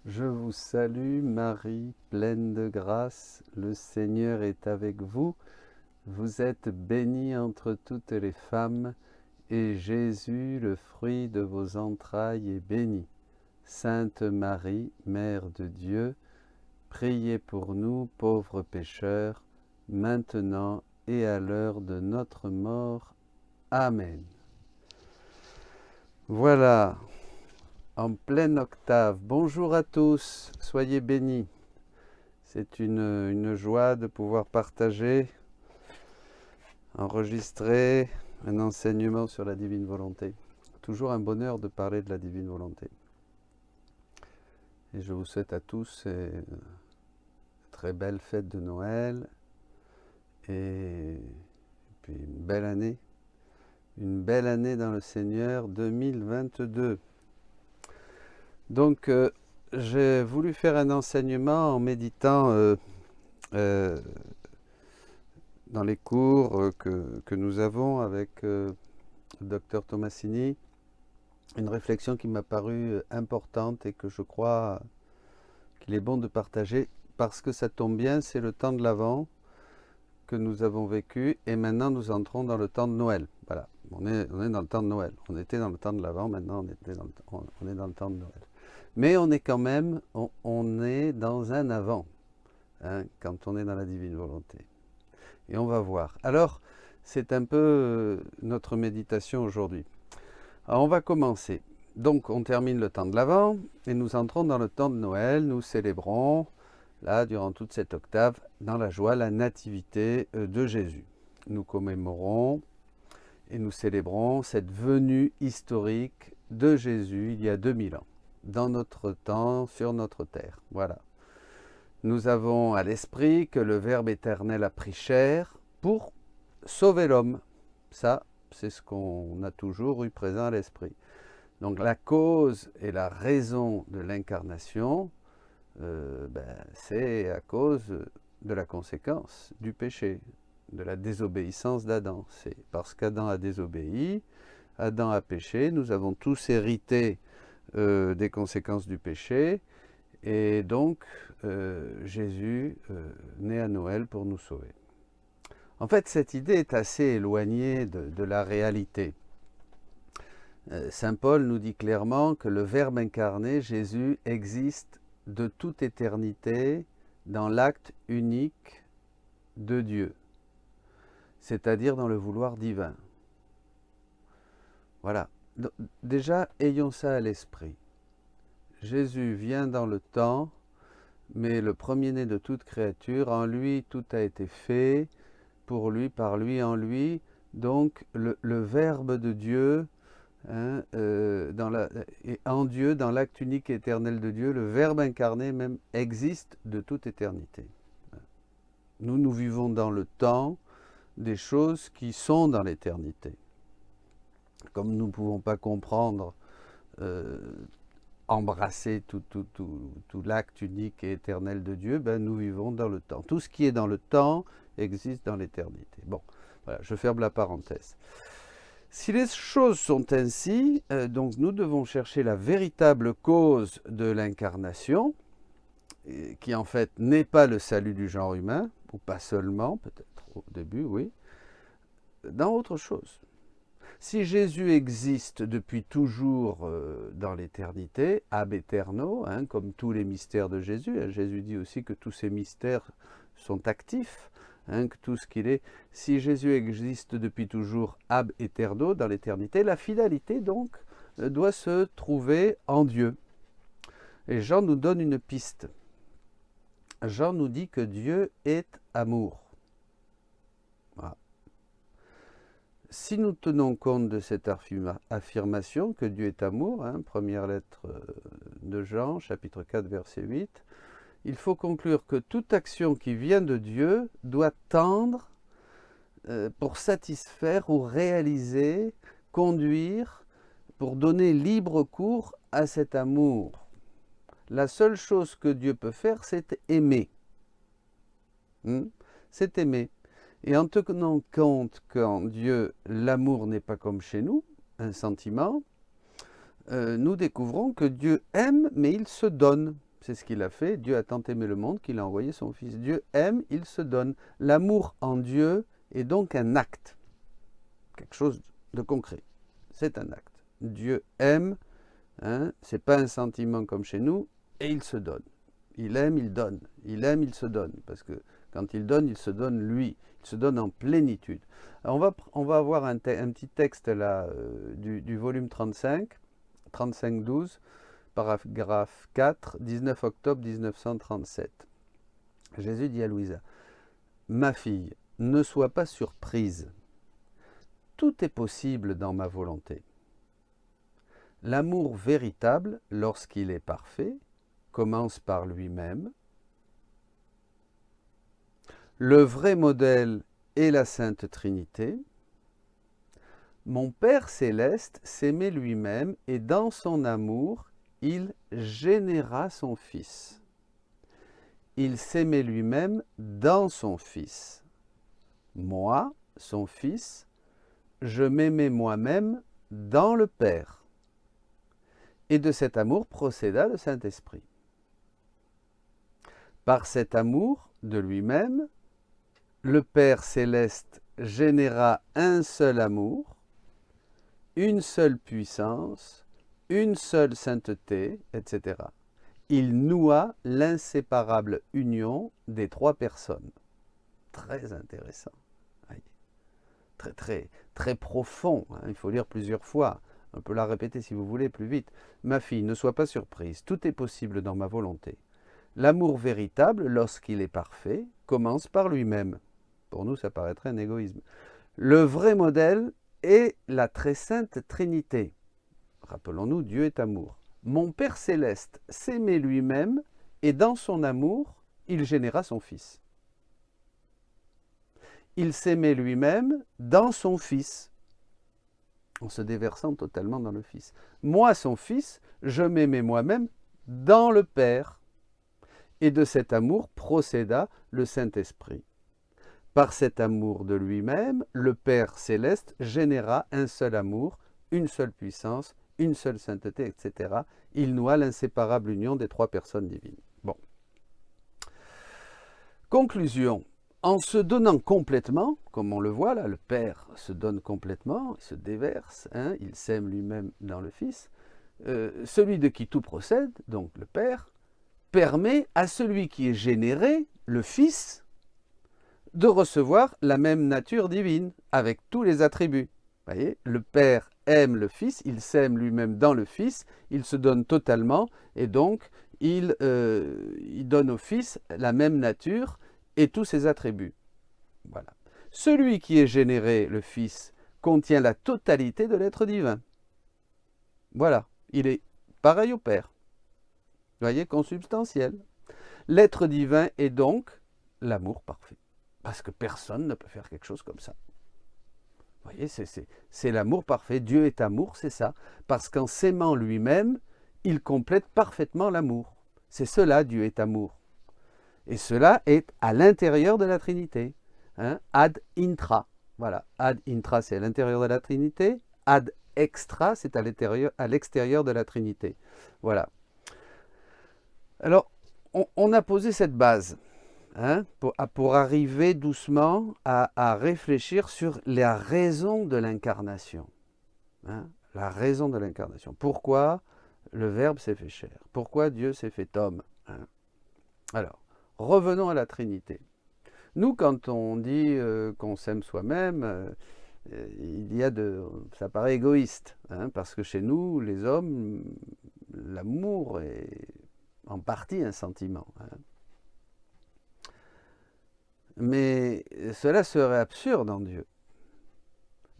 Je vous salue Marie, pleine de grâce, le Seigneur est avec vous. Vous êtes bénie entre toutes les femmes, et Jésus, le fruit de vos entrailles, est béni. Sainte Marie, Mère de Dieu, priez pour nous pauvres pécheurs, maintenant et à l'heure de notre mort. Amen. Voilà, en pleine octave. Bonjour à tous, soyez bénis. C'est une joie de pouvoir partager, enregistrer un enseignement sur la divine volonté. Toujours un bonheur de parler de la divine volonté. Et je vous souhaite à tous une très belle fête de Noël et puis une belle année dans le Seigneur 2022. Donc, j'ai voulu faire un enseignement en méditant dans les cours que nous avons avec le docteur Tomasini, une réflexion qui m'a paru importante et que je crois qu'il est bon de partager parce que ça tombe bien, c'est le temps de l'Avent que nous avons vécu et maintenant nous entrons dans le temps de Noël. Voilà, on est dans le temps de Noël. On était dans le temps de l'Avent, maintenant on est dans le temps de Noël. Mais on est quand même, on est dans un avant, hein, quand on est dans la divine volonté. Et on va voir. Alors, c'est un peu notre méditation aujourd'hui. Alors, on va commencer. Donc, on termine le temps de l'Avent et nous entrons dans le temps de Noël. Nous célébrons, là, durant toute cette octave, dans la joie, la nativité de Jésus. Nous commémorons et nous célébrons cette venue historique de Jésus il y a 2000 ans, dans notre temps, sur notre terre. Voilà. Nous avons à l'esprit que le Verbe éternel a pris chair pour sauver l'homme. Ça, c'est ce qu'on a toujours eu présent à l'esprit. Donc la cause et la raison de l'incarnation, c'est à cause de la conséquence du péché, de la désobéissance d'Adam. C'est parce qu'Adam a désobéi, Adam a péché, nous avons tous hérité des conséquences du péché, et donc Jésus naît à Noël pour nous sauver. En fait, cette idée est assez éloignée de la réalité. Saint Paul nous dit clairement que le Verbe incarné, Jésus, existe de toute éternité dans l'acte unique de Dieu, c'est-à-dire dans le vouloir divin. Voilà. Déjà, ayons ça à l'esprit. Jésus vient dans le temps, mais le premier-né de toute créature, en lui tout a été fait, pour lui, par lui, en lui. Donc le Verbe de Dieu, hein, et en Dieu, dans l'acte unique et éternel de Dieu, le Verbe incarné même existe de toute éternité. Nous vivons dans le temps des choses qui sont dans l'éternité. Comme nous ne pouvons pas comprendre, embrasser tout l'acte unique et éternel de Dieu, nous vivons dans le temps. Tout ce qui est dans le temps existe dans l'éternité. Bon, voilà, je ferme la parenthèse. Si les choses sont ainsi, donc nous devons chercher la véritable cause de l'incarnation, qui en fait n'est pas le salut du genre humain, ou pas seulement, peut-être au début, oui, dans autre chose. Si Jésus existe depuis toujours dans l'éternité, ab aeterno, hein, comme tous les mystères de Jésus, hein, Jésus dit aussi que tous ces mystères sont actifs, hein, que tout ce qu'il est. Si Jésus existe depuis toujours ab aeterno, dans l'éternité, la finalité donc doit se trouver en Dieu. Et Jean nous donne une piste. Jean nous dit que Dieu est amour. Voilà. Si nous tenons compte de cette affirmation que Dieu est amour, hein, première lettre de Jean, chapitre 4, verset 8, il faut conclure que toute action qui vient de Dieu doit tendre pour satisfaire ou réaliser, conduire, pour donner libre cours à cet amour. La seule chose que Dieu peut faire, c'est aimer. C'est aimer. Et en tenant compte qu'en Dieu, l'amour n'est pas comme chez nous, un sentiment, nous découvrons que Dieu aime, mais il se donne. C'est ce qu'il a fait. Dieu a tant aimé le monde qu'il a envoyé son Fils. Dieu aime, il se donne. L'amour en Dieu est donc un acte, quelque chose de concret. C'est un acte. Dieu aime, hein, c'est pas un sentiment comme chez nous, et il se donne. Il aime, il donne. Il aime, il se donne. Parce que quand il se donne lui. Il se donne en plénitude. Alors on va avoir un petit texte là du volume 35, 35-12, paragraphe 4, 19 octobre 1937. Jésus dit à Louisa, « Ma fille, ne sois pas surprise. Tout est possible dans ma volonté. L'amour véritable, lorsqu'il est parfait, commence par lui-même. Le vrai modèle est la Sainte Trinité. Mon Père céleste s'aimait lui-même et dans son amour, il généra son Fils. Il s'aimait lui-même dans son Fils. Moi, son Fils, je m'aimais moi-même dans le Père. Et de cet amour procéda le Saint-Esprit. Par cet amour de lui-même, le Père céleste généra un seul amour, une seule puissance, une seule sainteté, etc. Il noua l'inséparable union des trois personnes. Très intéressant. Très profond. Il faut lire plusieurs fois. On peut la répéter si vous voulez plus vite. Ma fille, ne sois pas surprise. Tout est possible dans ma volonté. L'amour véritable, lorsqu'il est parfait, commence par lui-même. Pour nous, ça paraîtrait un égoïsme. Le vrai modèle est la très sainte Trinité. Rappelons-nous, Dieu est amour. Mon Père céleste s'aimait lui-même et dans son amour, il généra son Fils. Il s'aimait lui-même dans son Fils, en se déversant totalement dans le Fils. Moi, son Fils, je m'aimais moi-même dans le Père. Et de cet amour procéda le Saint-Esprit. Par cet amour de lui-même, le Père céleste généra un seul amour, une seule puissance, une seule sainteté, etc. Il noua l'inséparable union des trois personnes divines. Bon. Conclusion. En se donnant complètement, comme on le voit là, le Père se donne complètement, il se déverse, il s'aime lui-même dans le Fils, celui de qui tout procède, donc le Père, permet à celui qui est généré, le Fils, de recevoir la même nature divine, avec tous les attributs. Vous voyez, le Père aime le Fils, il s'aime lui-même dans le Fils, il se donne totalement, et donc il donne au Fils la même nature et tous ses attributs. Voilà. Celui qui est généré, le Fils, contient la totalité de l'être divin. Voilà, il est pareil au Père. Vous voyez, consubstantiel. L'être divin est donc l'amour parfait. Parce que personne ne peut faire quelque chose comme ça. Vous voyez, c'est l'amour parfait. Dieu est amour, c'est ça. Parce qu'en s'aimant lui-même, il complète parfaitement l'amour. C'est cela, Dieu est amour. Et cela est à l'intérieur de la Trinité. Ad intra. Voilà. Ad intra, c'est à l'intérieur de la Trinité. Ad extra, c'est à l'extérieur de la Trinité. Voilà. Alors, on a posé cette base pour arriver doucement à réfléchir sur la raison de l'incarnation. La raison de l'incarnation. Pourquoi le Verbe s'est fait chair? Pourquoi Dieu s'est fait homme? Alors, revenons à la Trinité. Nous, quand on dit qu'on s'aime soi-même, ça paraît égoïste, parce que chez nous, les hommes, l'amour est en partie un sentiment. Mais cela serait absurde en Dieu.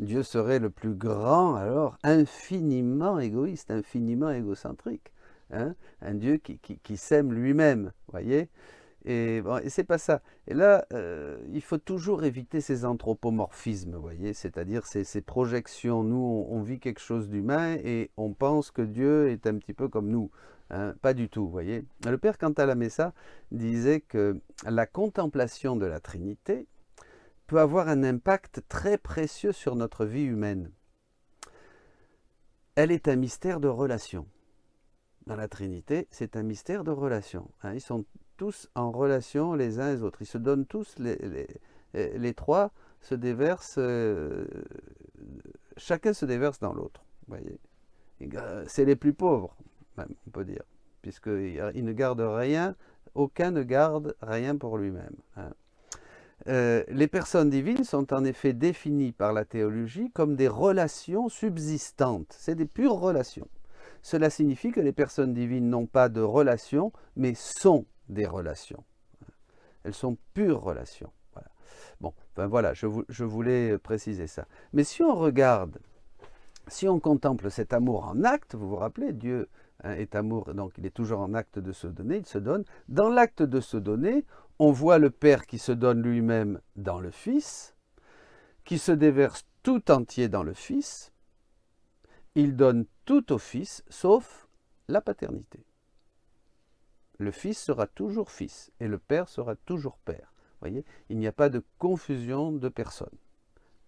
Dieu serait le plus grand, alors infiniment égoïste, infiniment égocentrique. Un Dieu qui s'aime lui-même, voyez. Et c'est pas ça. Et là, il faut toujours éviter ces anthropomorphismes, vous voyez, c'est-à-dire ces projections. Nous, on vit quelque chose d'humain et on pense que Dieu est un petit peu comme nous. Pas du tout, vous voyez. Le Père Cantalamessa disait que la contemplation de la Trinité peut avoir un impact très précieux sur notre vie humaine. Elle est un mystère de relation. dans la Trinité, c'est un mystère de relation. Hein. Ils sont tous en relation les uns les autres. Ils se donnent tous, les trois se déversent, chacun se déverse dans l'autre. Voyez, c'est les plus pauvres, même, on peut dire, puisqu'ils ne gardent rien, aucun ne garde rien pour lui-même. Hein. Les personnes divines sont en effet définies par la théologie comme des relations subsistantes. C'est des pures relations. Cela signifie que les personnes divines n'ont pas de relations, mais sont des relations. Elles sont pures relations. Voilà. Bon, ben voilà, je voulais préciser ça. Mais si on regarde, si on contemple cet amour en acte, vous vous rappelez, Dieu est amour, donc il est toujours en acte de se donner, il se donne. Dans l'acte de se donner, on voit le Père qui se donne lui-même dans le Fils, qui se déverse tout entier dans le Fils. Il donne tout au Fils, sauf la paternité. Le Fils sera toujours Fils, et le Père sera toujours Père. Vous voyez, il n'y a pas de confusion de personnes.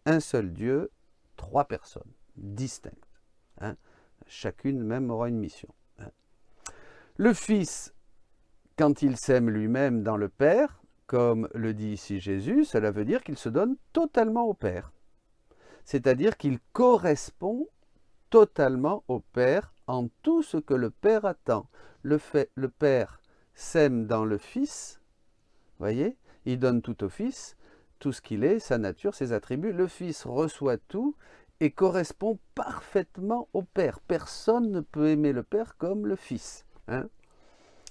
Un seul Dieu, trois personnes, distinctes. Hein. Chacune même aura une mission. Hein. Le Fils, quand il s'aime lui-même dans le Père, comme le dit ici Jésus, cela veut dire qu'il se donne totalement au Père. C'est-à-dire qu'il correspond totalement au Père en tout ce que le Père attend. Le Père s'aime dans le Fils, voyez, il donne tout au Fils, tout ce qu'il est, sa nature, ses attributs. Le Fils reçoit tout et correspond parfaitement au Père. Personne ne peut aimer le Père comme le Fils. Hein.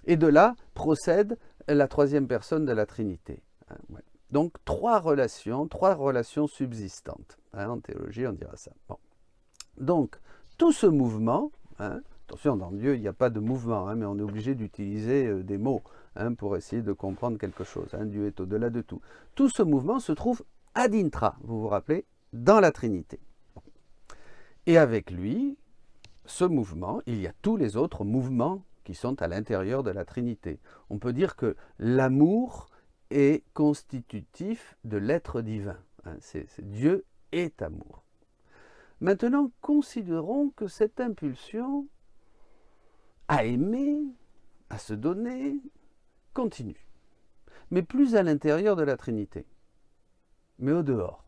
Et de là procède la troisième personne de la Trinité. Hein, ouais. Donc trois relations subsistantes. Hein, en théologie, on dira ça. Bon. Donc, tout ce mouvement, hein, attention, dans Dieu, il n'y a pas de mouvement, hein, mais on est obligé d'utiliser des mots hein, pour essayer de comprendre quelque chose. Hein, Dieu est au-delà de tout. Tout ce mouvement se trouve ad intra, vous vous rappelez, dans la Trinité. Et avec lui, ce mouvement, il y a tous les autres mouvements qui sont à l'intérieur de la Trinité. On peut dire que l'amour est constitutif de l'être divin. Hein, Dieu est amour. Maintenant, considérons que cette impulsion à aimer, à se donner, continue. Mais plus à l'intérieur de la Trinité, mais au dehors.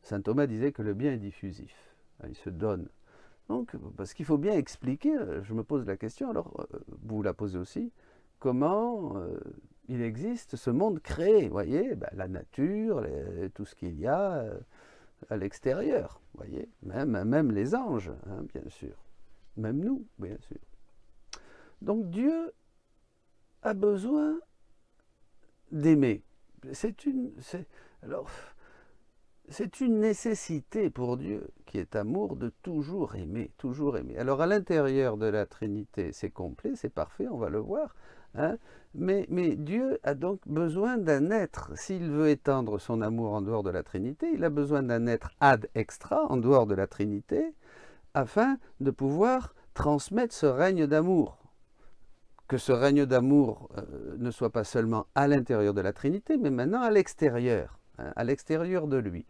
Saint Thomas disait que le bien est diffusif. Il se donne. Donc, parce qu'il faut bien expliquer, je me pose la question, alors vous la posez aussi, comment il existe ce monde créé, vous voyez, ben, la nature, tout ce qu'il y a à l'extérieur, vous voyez, même les anges, hein, bien sûr, même nous, bien sûr. Donc Dieu a besoin d'aimer. C'est une nécessité pour Dieu, qui est amour, de toujours aimer, toujours aimer. Alors à l'intérieur de la Trinité, c'est complet, c'est parfait, on va le voir, hein, mais Dieu a donc besoin d'un être. S'il veut étendre son amour en dehors de la Trinité, il a besoin d'un être ad extra, en dehors de la Trinité, afin de pouvoir transmettre ce règne d'amour. Que ce règne d'amour ne soit pas seulement à l'intérieur de la Trinité, mais maintenant à l'extérieur, hein, à l'extérieur de lui.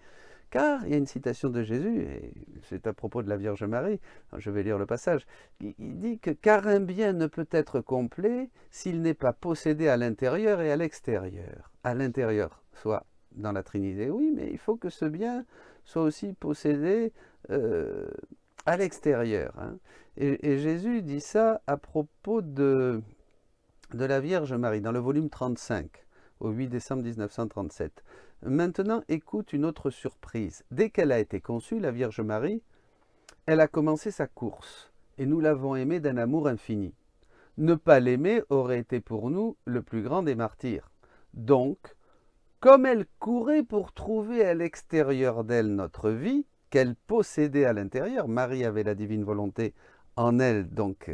Car il y a une citation de Jésus, et c'est à propos de la Vierge Marie, je vais lire le passage, il dit que « car un bien ne peut être complet s'il n'est pas possédé à l'intérieur et à l'extérieur ». À l'intérieur, soit dans la Trinité, oui, mais il faut que ce bien soit aussi possédé à l'extérieur. Hein. Et Jésus dit ça à propos de la Vierge Marie, dans le volume 35, au 8 décembre 1937. Maintenant, écoute une autre surprise. Dès qu'elle a été conçue, la Vierge Marie, elle a commencé sa course, et nous l'avons aimée d'un amour infini. Ne pas l'aimer aurait été pour nous le plus grand des martyrs. Donc, comme elle courait pour trouver à l'extérieur d'elle notre vie, qu'elle possédait à l'intérieur, Marie avait la divine volonté en elle, donc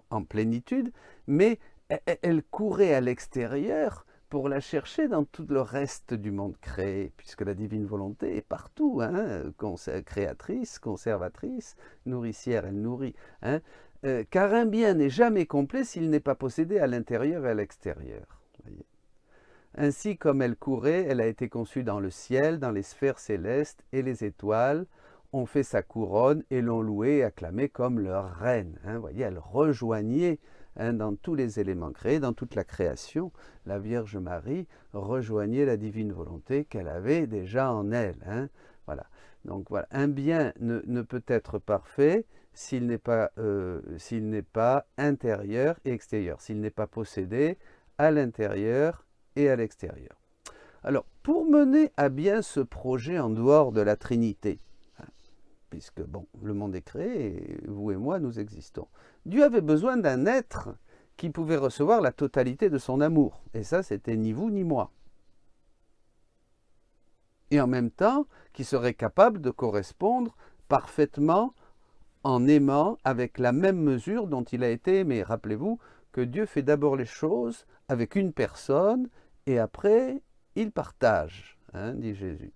en plénitude, mais elle courait à l'extérieur pour la chercher dans tout le reste du monde créé, puisque la divine volonté est partout, hein, créatrice, conservatrice, nourricière, elle nourrit. Hein, car un bien n'est jamais complet s'il n'est pas possédé à l'intérieur et à l'extérieur. Voyez. Ainsi comme elle courait, elle a été conçue dans le ciel, dans les sphères célestes et les étoiles. ont fait sa couronne et l'ont louée et acclamée comme leur reine. Hein. Vous voyez, elle rejoignait dans tous les éléments créés, dans toute la création, la Vierge Marie rejoignait la divine volonté qu'elle avait déjà en elle. Hein. Voilà. Donc voilà, un bien ne peut être parfait s'il n'est pas intérieur et extérieur, s'il n'est pas possédé à l'intérieur et à l'extérieur. Alors, pour mener à bien ce projet en dehors de la Trinité, puisque bon, le monde est créé et vous et moi, nous existons, Dieu avait besoin d'un être qui pouvait recevoir la totalité de son amour. Et ça, c'était ni vous ni moi. Et en même temps, qui serait capable de correspondre parfaitement en aimant avec la même mesure dont il a été aimé. Rappelez-vous que Dieu fait d'abord les choses avec une personne et après, il partage, hein, dit Jésus.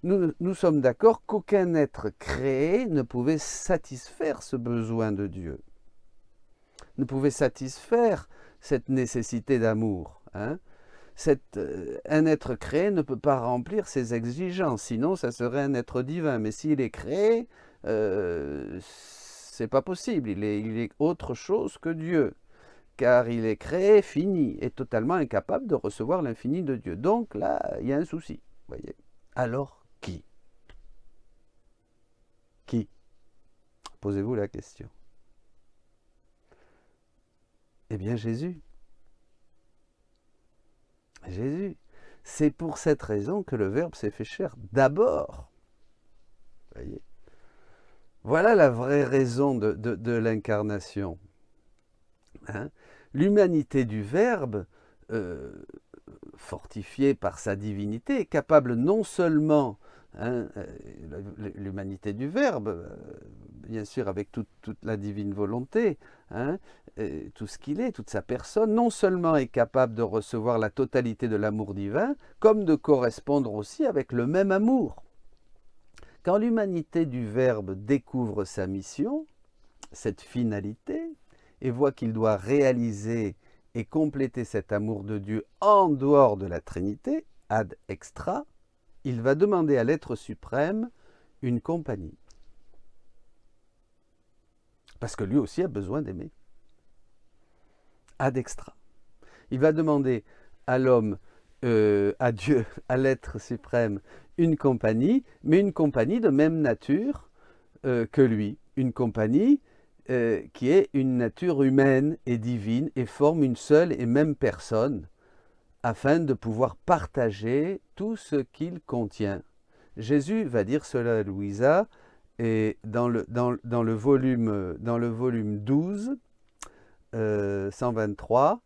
Nous sommes d'accord qu'aucun être créé ne pouvait satisfaire ce besoin de Dieu, ne pouvait satisfaire cette nécessité d'amour. Hein. Un être créé ne peut pas remplir ses exigences, sinon ça serait un être divin. Mais s'il est créé, c'est pas possible, il est autre chose que Dieu, car il est créé, fini, et totalement incapable de recevoir l'infini de Dieu. Donc là, il y a un souci, voyez. Alors, qui? Qui? Posez-vous la question. Eh bien, Jésus. Jésus. C'est pour cette raison que le Verbe s'est fait chair d'abord. Voyez. Voilà la vraie raison de l'incarnation. Hein? L'humanité du Verbe, fortifiée par sa divinité, est capable non seulement, hein, l'humanité du Verbe, bien sûr avec toute la divine volonté, hein, tout ce qu'il est, toute sa personne, non seulement est capable de recevoir la totalité de l'amour divin, comme de correspondre aussi avec le même amour. Quand l'humanité du Verbe découvre sa mission, cette finalité, et voit qu'il doit réaliser et compléter cet amour de Dieu en dehors de la Trinité, ad extra, il va demander à l'être suprême une compagnie. Parce que lui aussi a besoin d'aimer. Ad extra. Il va demander à l'homme, à Dieu, à l'être suprême, une compagnie, mais une compagnie de même nature que lui. Une compagnie qui est une nature humaine et divine et forme une seule et même personne afin de pouvoir partager tout ce qu'il contient. Jésus va dire cela à Louisa et dans le volume 12, 123,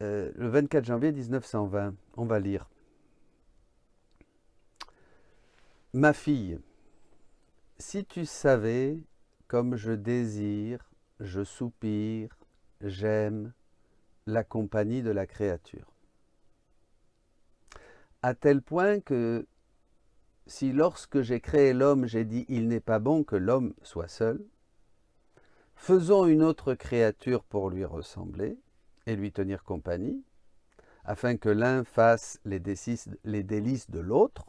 le 24 janvier 1920, on va lire. Ma fille, si tu savais comme je désire, je soupire, j'aime la compagnie de la créature. À tel point que si lorsque j'ai créé l'homme, j'ai dit « il n'est pas bon que l'homme soit seul », faisons une autre créature pour lui ressembler et lui tenir compagnie, afin que l'un fasse les délices de l'autre,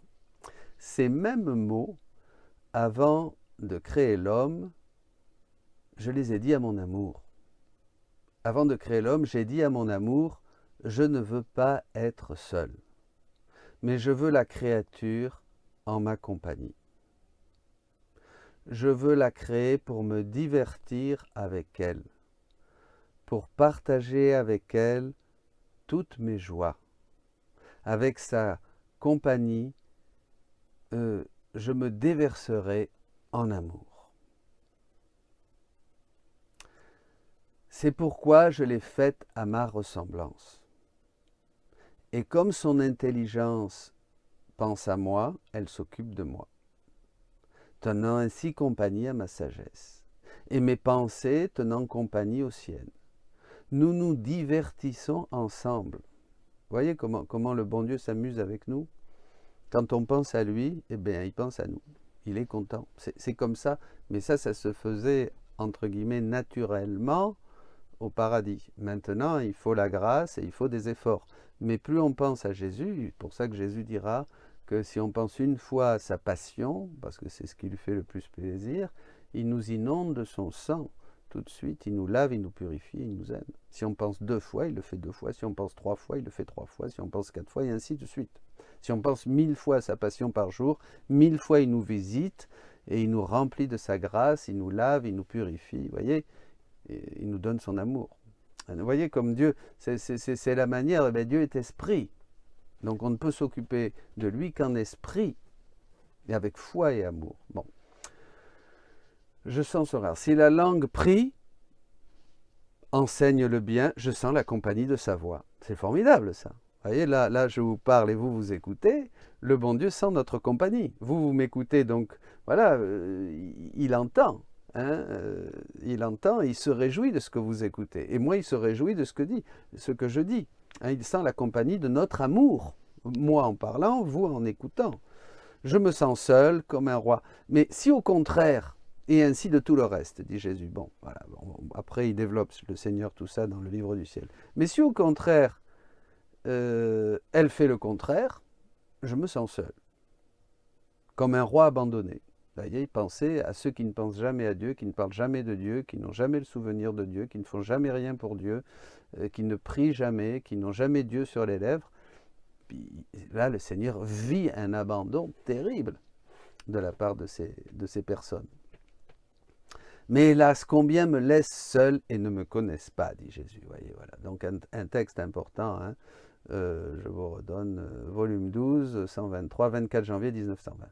ces mêmes mots, avant de créer l'homme, je les ai dit à mon amour. Avant de créer l'homme, j'ai dit à mon amour, je ne veux pas être seul, mais je veux la créature en ma compagnie. Je veux la créer pour me divertir avec elle, pour partager avec elle toutes mes joies. Avec sa compagnie, je me déverserai en amour. C'est pourquoi je l'ai faite à ma ressemblance. Et comme son intelligence pense à moi, elle s'occupe de moi, tenant ainsi compagnie à ma sagesse, et mes pensées tenant compagnie aux siennes. Nous nous divertissons ensemble. Voyez comment le bon Dieu s'amuse avec nous? Quand on pense à lui, eh bien, il pense à nous. Il est content. C'est comme ça, mais ça se faisait, entre guillemets, naturellement, au paradis. Maintenant, il faut la grâce et il faut des efforts. Mais plus on pense à Jésus, pour ça que Jésus dira que si on pense une fois à sa passion, parce que c'est ce qui lui fait le plus plaisir, il nous inonde de son sang. Tout de suite, il nous lave, il nous purifie, il nous aime. Si on pense 2 fois, il le fait 2 fois. Si on pense 3 fois, il le fait 3 fois. Si on pense 4 fois, et ainsi de suite. Si on pense 1000 fois à sa passion par jour, 1000 fois il nous visite et il nous remplit de sa grâce, il nous lave, il nous purifie. Vous voyez, et il nous donne son amour. Vous voyez comme Dieu, c'est la manière, Dieu est esprit. Donc on ne peut s'occuper de lui qu'en esprit, et avec foi et amour. Bon. Je sens ce rare. Si la langue prie, enseigne le bien, je sens la compagnie de sa voix. C'est formidable ça. Vous voyez, là je vous parle et vous écoutez, le bon Dieu sent notre compagnie. Vous m'écoutez, donc voilà, il entend. Il entend et il se réjouit de ce que vous écoutez. Et moi, il se réjouit de ce que je dis. Il sent la compagnie de notre amour. Moi en parlant, vous en écoutant. Je me sens seul comme un roi. Mais si au contraire, et ainsi de tout le reste, dit Jésus. Bon, voilà. Après, il développe le Seigneur tout ça dans le livre du ciel. Mais si au contraire, elle fait le contraire, je me sens seul. Comme un roi abandonné. Vous voyez, pensez à ceux qui ne pensent jamais à Dieu, qui ne parlent jamais de Dieu, qui n'ont jamais le souvenir de Dieu, qui ne font jamais rien pour Dieu, qui ne prient jamais, qui n'ont jamais Dieu sur les lèvres. Puis, là, le Seigneur vit un abandon terrible de la part de ces personnes. Mais hélas, combien me laissent seul et ne me connaissent pas, dit Jésus. Voyez, voilà. Donc un texte important, hein. Je vous redonne, volume 12, 123, 24 janvier 1920.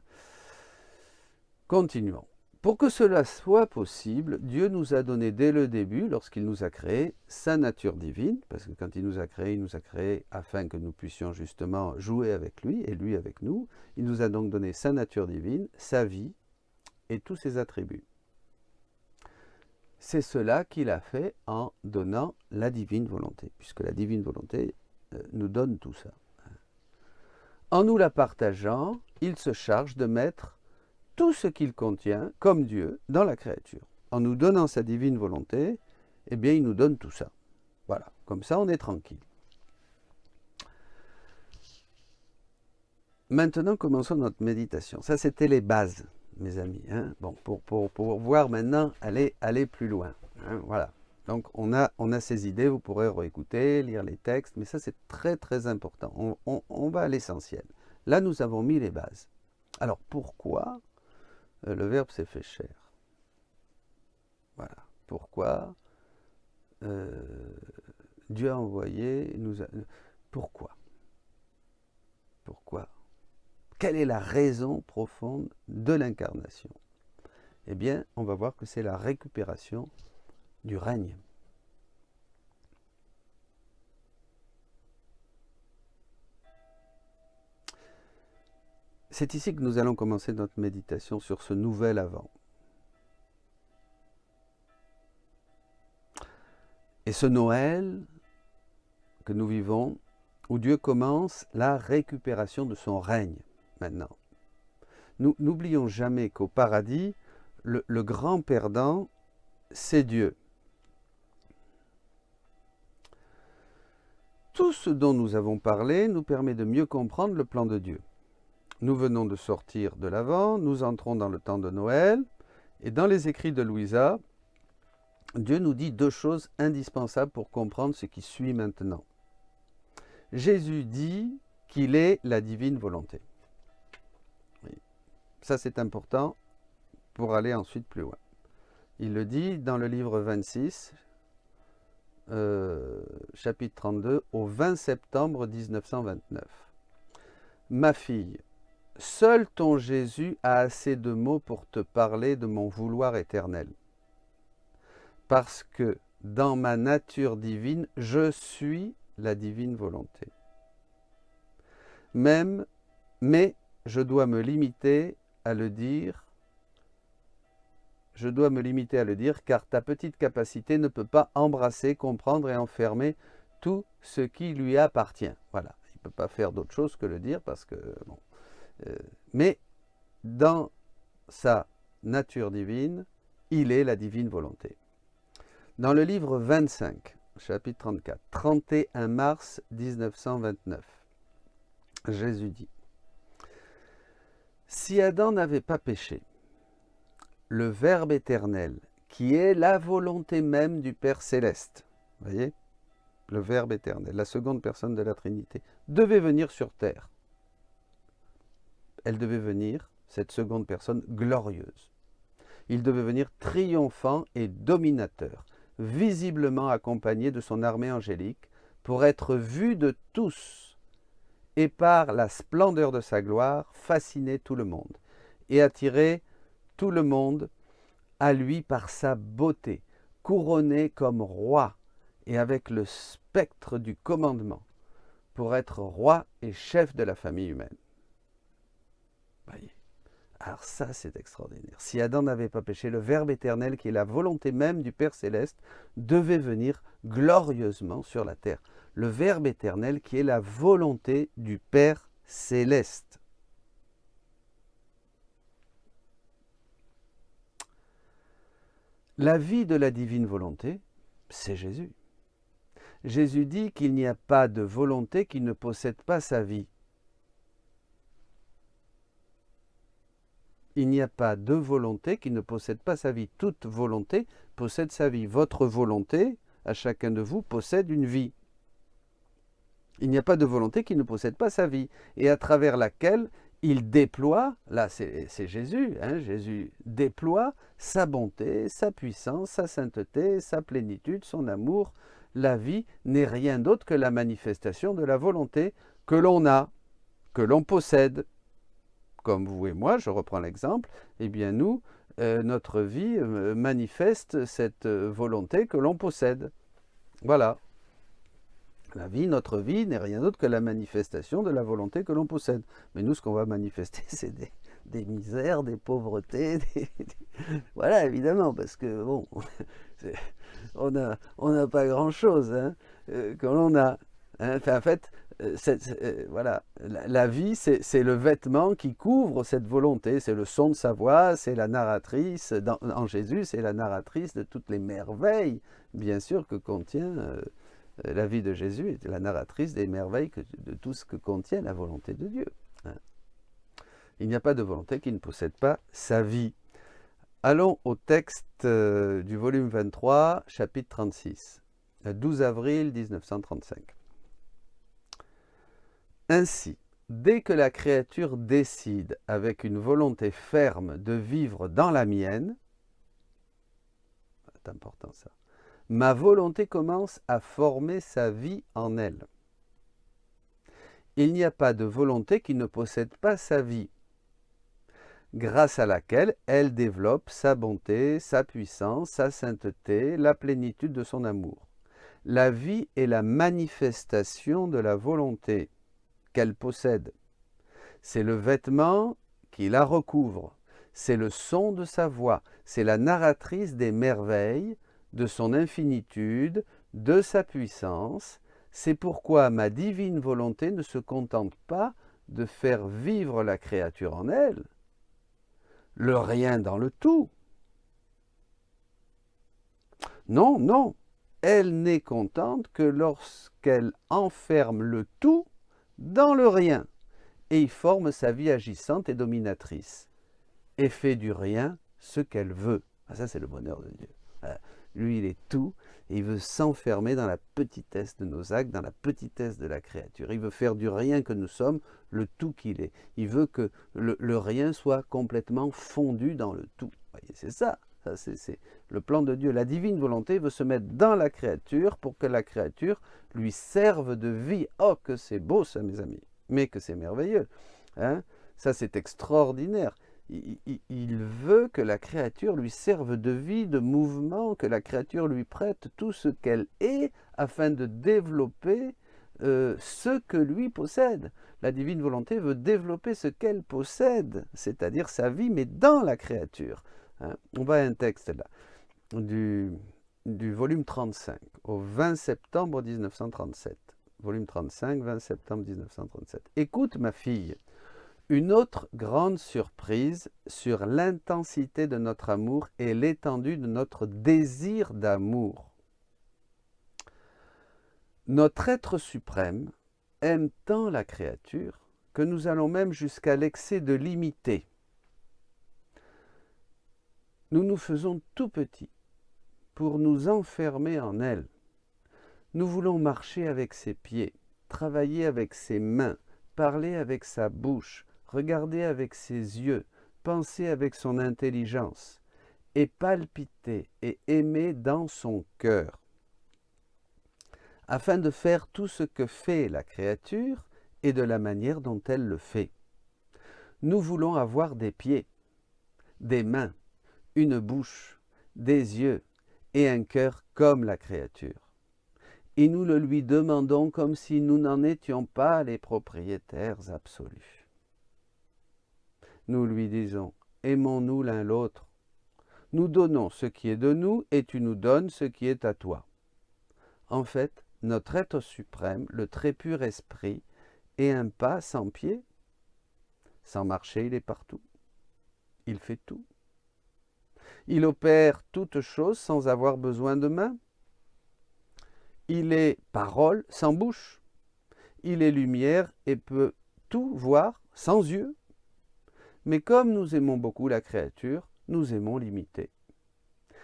Continuons. Pour que cela soit possible, Dieu nous a donné dès le début, lorsqu'il nous a créés, sa nature divine, parce que quand il nous a créés afin que nous puissions justement jouer avec lui, et lui avec nous. Il nous a donc donné sa nature divine, sa vie et tous ses attributs. C'est cela qu'il a fait en donnant la divine volonté, puisque la divine volonté nous donne tout ça. En nous la partageant, il se charge de mettre tout ce qu'il contient, comme Dieu, dans la créature. En nous donnant sa divine volonté, eh bien, il nous donne tout ça. Voilà, comme ça, on est tranquille. Maintenant, commençons notre méditation. Ça, c'était les bases, mes amis. Hein. Bon, pour voir maintenant aller plus loin. Hein, voilà. Donc, on a ces idées, vous pourrez réécouter, lire les textes, mais ça, c'est très, très important. On va à l'essentiel. Là, nous avons mis les bases. Alors, pourquoi le Verbe s'est fait chair? Voilà. Pourquoi Dieu a envoyé, pourquoi? Pourquoi? Quelle est la raison profonde de l'incarnation? Eh bien, on va voir que c'est la récupération du règne. C'est ici que nous allons commencer notre méditation sur ce nouvel avant. Et ce Noël que nous vivons, où Dieu commence la récupération de son règne maintenant. Nous n'oublions jamais qu'au paradis, le grand perdant, c'est Dieu. Tout ce dont nous avons parlé nous permet de mieux comprendre le plan de Dieu. Nous venons de sortir de l'Avent, nous entrons dans le temps de Noël, et dans les écrits de Louisa, Dieu nous dit 2 choses indispensables pour comprendre ce qui suit maintenant. Jésus dit qu'il est la divine volonté. Oui. Ça, c'est important pour aller ensuite plus loin. Il le dit dans le livre 26, chapitre 32, au 20 septembre 1929. Ma fille, seul ton Jésus a assez de mots pour te parler de mon vouloir éternel. Parce que dans ma nature divine, je suis la divine volonté. Mais je dois me limiter à le dire. Car ta petite capacité ne peut pas embrasser, comprendre et enfermer tout ce qui lui appartient. Voilà, il ne peut pas faire d'autre chose que le dire parce que bon. Mais dans sa nature divine, il est la divine volonté. Dans le livre 25, chapitre 34, 31 mars 1929, Jésus dit Si Adam n'avait pas péché, le Verbe éternel, qui est la volonté même du Père céleste, voyez, le Verbe éternel, la seconde personne de la Trinité, devait venir sur terre. Elle devait venir, cette seconde personne, glorieuse. Il devait venir triomphant et dominateur, visiblement accompagné de son armée angélique, pour être vu de tous, et par la splendeur de sa gloire, fasciner tout le monde, et attirer tout le monde à lui par sa beauté, couronné comme roi, et avec le spectre du commandement, pour être roi et chef de la famille humaine. Voyez. Alors ça, c'est extraordinaire. Si Adam n'avait pas péché, le Verbe éternel, qui est la volonté même du Père céleste, devait venir glorieusement sur la terre. Le Verbe éternel, qui est la volonté du Père céleste. La vie de la divine volonté, c'est Jésus. Jésus dit qu'il n'y a pas de volonté qui ne possède pas sa vie. Il n'y a pas de volonté qui ne possède pas sa vie. Toute volonté possède sa vie. Votre volonté, à chacun de vous, possède une vie. Il n'y a pas de volonté qui ne possède pas sa vie, et à travers laquelle il déploie, là c'est Jésus, Jésus déploie sa bonté, sa puissance, sa sainteté, sa plénitude, son amour. La vie n'est rien d'autre que la manifestation de la volonté que l'on a, que l'on possède. Comme vous et moi, je reprends l'exemple, eh bien nous, notre vie manifeste cette volonté que l'on possède. Voilà. La vie, notre vie, n'est rien d'autre que la manifestation de la volonté que l'on possède. Mais nous, ce qu'on va manifester, c'est des misères, des pauvretés, voilà, évidemment, parce que, bon, on n'a pas grand-chose que l'on a. Enfin, en fait, voilà, la vie, c'est le vêtement qui couvre cette volonté, c'est le son de sa voix, c'est la narratrice, en Jésus, c'est la narratrice de toutes les merveilles, bien sûr, que contient la vie de Jésus, est la narratrice des merveilles, de tout ce que contient la volonté de Dieu. Il n'y a pas de volonté qui ne possède pas sa vie. Allons au texte du volume 23, chapitre 36, le 12 avril 1935. Ainsi, dès que la créature décide avec une volonté ferme de vivre dans la mienne, c'est important ça, ma volonté commence à former sa vie en elle. Il n'y a pas de volonté qui ne possède pas sa vie, grâce à laquelle elle développe sa bonté, sa puissance, sa sainteté, la plénitude de son amour. La vie est la manifestation de la volonté qu'elle possède. C'est le vêtement qui la recouvre, c'est le son de sa voix, c'est la narratrice des merveilles, de son infinitude, de sa puissance. C'est pourquoi ma divine volonté ne se contente pas de faire vivre la créature en elle, le rien dans le tout. Non, non, elle n'est contente que lorsqu'elle enferme le tout dans le rien et y forme sa vie agissante et dominatrice et fait du rien ce qu'elle veut. Ah, ça, c'est le bonheur de Dieu. Lui, il est tout, et il veut s'enfermer dans la petitesse de nos actes, dans la petitesse de la créature. Il veut faire du rien que nous sommes le tout qu'il est. Il veut que le rien soit complètement fondu dans le tout. Voyez, c'est ça. C'est le plan de Dieu. La divine volonté veut se mettre dans la créature pour que la créature lui serve de vie. Oh, que c'est beau ça, mes amis. Mais que c'est merveilleux. Ça, c'est extraordinaire. Il veut que la créature lui serve de vie, de mouvement, que la créature lui prête tout ce qu'elle est afin de développer ce que lui possède. La divine volonté veut développer ce qu'elle possède, c'est-à-dire sa vie, mais dans la créature. On va à un texte là, du volume 35, au 20 septembre 1937. Volume 35, 20 septembre 1937. Écoute ma fille, une autre grande surprise sur l'intensité de notre amour et l'étendue de notre désir d'amour. Notre être suprême aime tant la créature que nous allons même jusqu'à l'excès de l'imiter. Nous nous faisons tout petits pour nous enfermer en elle. Nous voulons marcher avec ses pieds, travailler avec ses mains, parler avec sa bouche, regarder avec ses yeux, penser avec son intelligence, et palpiter et aimer dans son cœur. Afin de faire tout ce que fait la créature et de la manière dont elle le fait. Nous voulons avoir des pieds, des mains, une bouche, des yeux et un cœur comme la créature. Et nous le lui demandons comme si nous n'en étions pas les propriétaires absolus. Nous lui disons, aimons-nous l'un l'autre. Nous donnons ce qui est de nous et tu nous donnes ce qui est à toi. En fait, notre être suprême, le très pur esprit, est un pas sans pied. Sans marcher, il est partout. Il fait tout. Il opère toutes choses sans avoir besoin de mains. Il est parole sans bouche. Il est lumière et peut tout voir sans yeux. Mais comme nous aimons beaucoup la créature, nous aimons l'imiter.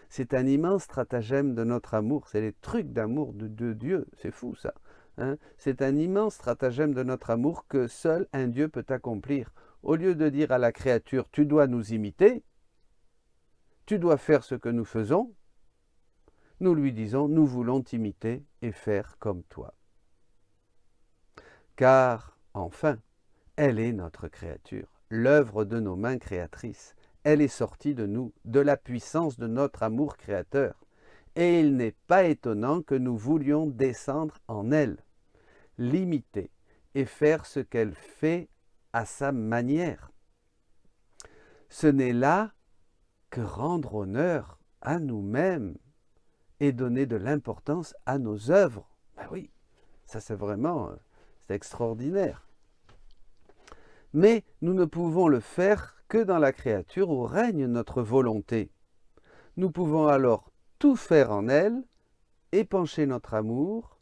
C'est un immense stratagème de notre amour, c'est les trucs d'amour de Dieu, c'est fou ça. Hein? C'est un immense stratagème de notre amour que seul un Dieu peut accomplir. Au lieu de dire à la créature, tu dois nous imiter, tu dois faire ce que nous faisons, nous lui disons, nous voulons t'imiter et faire comme toi. Car, enfin, elle est notre créature, l'œuvre de nos mains créatrices. Elle est sortie de nous, de la puissance de notre amour créateur. Et il n'est pas étonnant que nous voulions descendre en elle, l'imiter et faire ce qu'elle fait à sa manière. Ce n'est là que rendre honneur à nous-mêmes et donner de l'importance à nos œuvres. Ben oui, ça c'est vraiment c'est extraordinaire. Mais nous ne pouvons le faire que dans la créature où règne notre volonté. Nous pouvons alors tout faire en elle, épancher notre amour,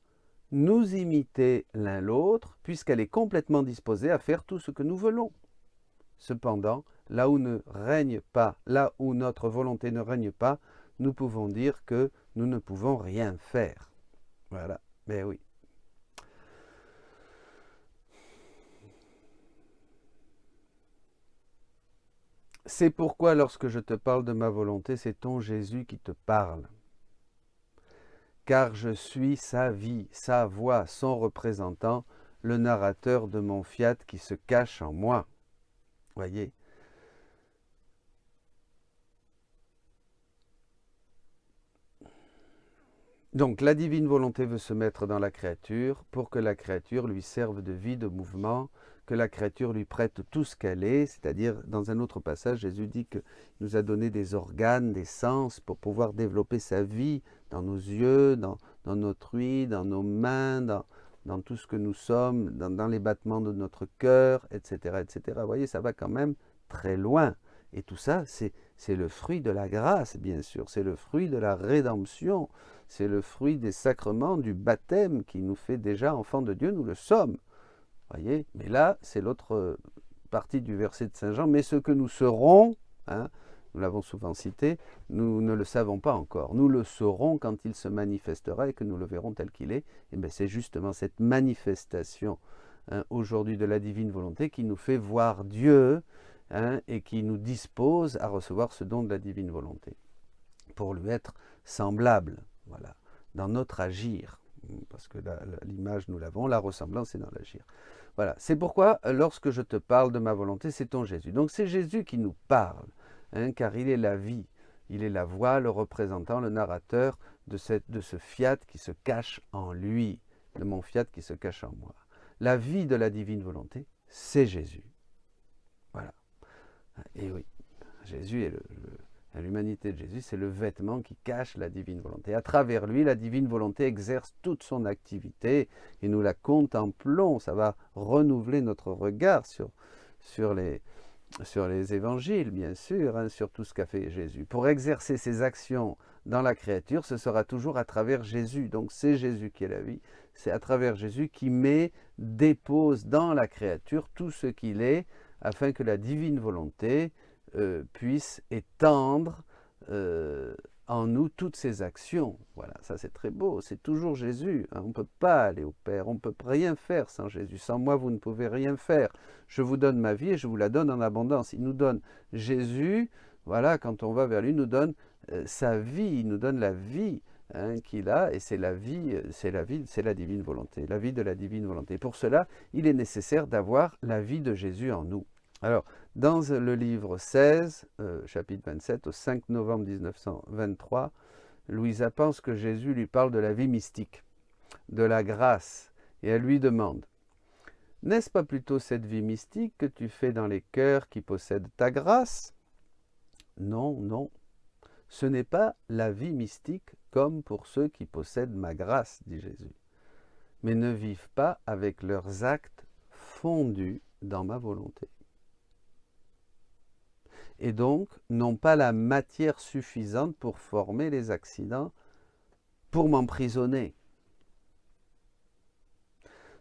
nous imiter l'un l'autre, puisqu'elle est complètement disposée à faire tout ce que nous voulons. Cependant, là où notre volonté ne règne pas, nous pouvons dire que nous ne pouvons rien faire. Voilà, mais oui. C'est pourquoi lorsque je te parle de ma volonté, c'est ton Jésus qui te parle. Car je suis sa vie, sa voix, son représentant, le narrateur de mon fiat qui se cache en moi. Voyez ? Donc la divine volonté veut se mettre dans la créature pour que la créature lui serve de vie, de mouvement, que la créature lui prête tout ce qu'elle est, c'est-à-dire dans un autre passage, Jésus dit qu'il nous a donné des organes, des sens pour pouvoir développer sa vie dans nos yeux, dans notre ouïe, dans nos mains, dans tout ce que nous sommes, dans les battements de notre cœur, etc., etc. Vous voyez, ça va quand même très loin. Et tout ça, c'est le fruit de la grâce, bien sûr, c'est le fruit de la rédemption, c'est le fruit des sacrements, du baptême qui nous fait déjà enfants de Dieu, nous le sommes. Voyez, mais là, c'est l'autre partie du verset de Saint Jean, mais ce que nous serons, hein, nous l'avons souvent cité, nous ne le savons pas encore. Nous le saurons quand il se manifestera et que nous le verrons tel qu'il est. Et bien c'est justement cette manifestation aujourd'hui de la divine volonté qui nous fait voir Dieu et qui nous dispose à recevoir ce don de la divine volonté pour lui être semblable, voilà, dans notre agir. Parce que l'image, nous l'avons, la ressemblance est dans l'agir. Voilà, c'est pourquoi, lorsque je te parle de ma volonté, c'est ton Jésus. Donc c'est Jésus qui nous parle, car il est la vie, il est la voix, le représentant, le narrateur de ce fiat qui se cache en lui, de mon fiat qui se cache en moi. La vie de la divine volonté, c'est Jésus. Voilà. Et oui, Jésus est l'humanité de Jésus, c'est le vêtement qui cache la divine volonté. À travers lui, la divine volonté exerce toute son activité et nous la contemplons. Ça va renouveler notre regard sur les évangiles, bien sûr, sur tout ce qu'a fait Jésus. Pour exercer ses actions dans la créature, ce sera toujours à travers Jésus. Donc c'est Jésus qui est la vie, c'est à travers Jésus qui dépose dans la créature tout ce qu'il est, afin que la divine volonté puisse étendre en nous toutes ses actions. Voilà, ça c'est très beau, c'est toujours Jésus. On ne peut pas aller au Père, on ne peut rien faire sans Jésus. Sans moi, vous ne pouvez rien faire. Je vous donne ma vie et je vous la donne en abondance. Il nous donne Jésus, voilà, quand on va vers lui, il nous donne sa vie, il nous donne la vie qu'il a, et c'est la vie, c'est la divine volonté, la vie de la divine volonté. Pour cela, il est nécessaire d'avoir la vie de Jésus en nous. Alors, dans le livre 16, chapitre 27, au 5 novembre 1923, Louisa pense que Jésus lui parle de la vie mystique, de la grâce, et elle lui demande « N'est-ce pas plutôt cette vie mystique que tu fais dans les cœurs qui possèdent ta grâce ?» Non, non, ce n'est pas la vie mystique comme pour ceux qui possèdent ma grâce, dit Jésus, mais ne vivent pas avec leurs actes fondus dans ma volonté. Et donc n'ont pas la matière suffisante pour former les accidents, pour m'emprisonner.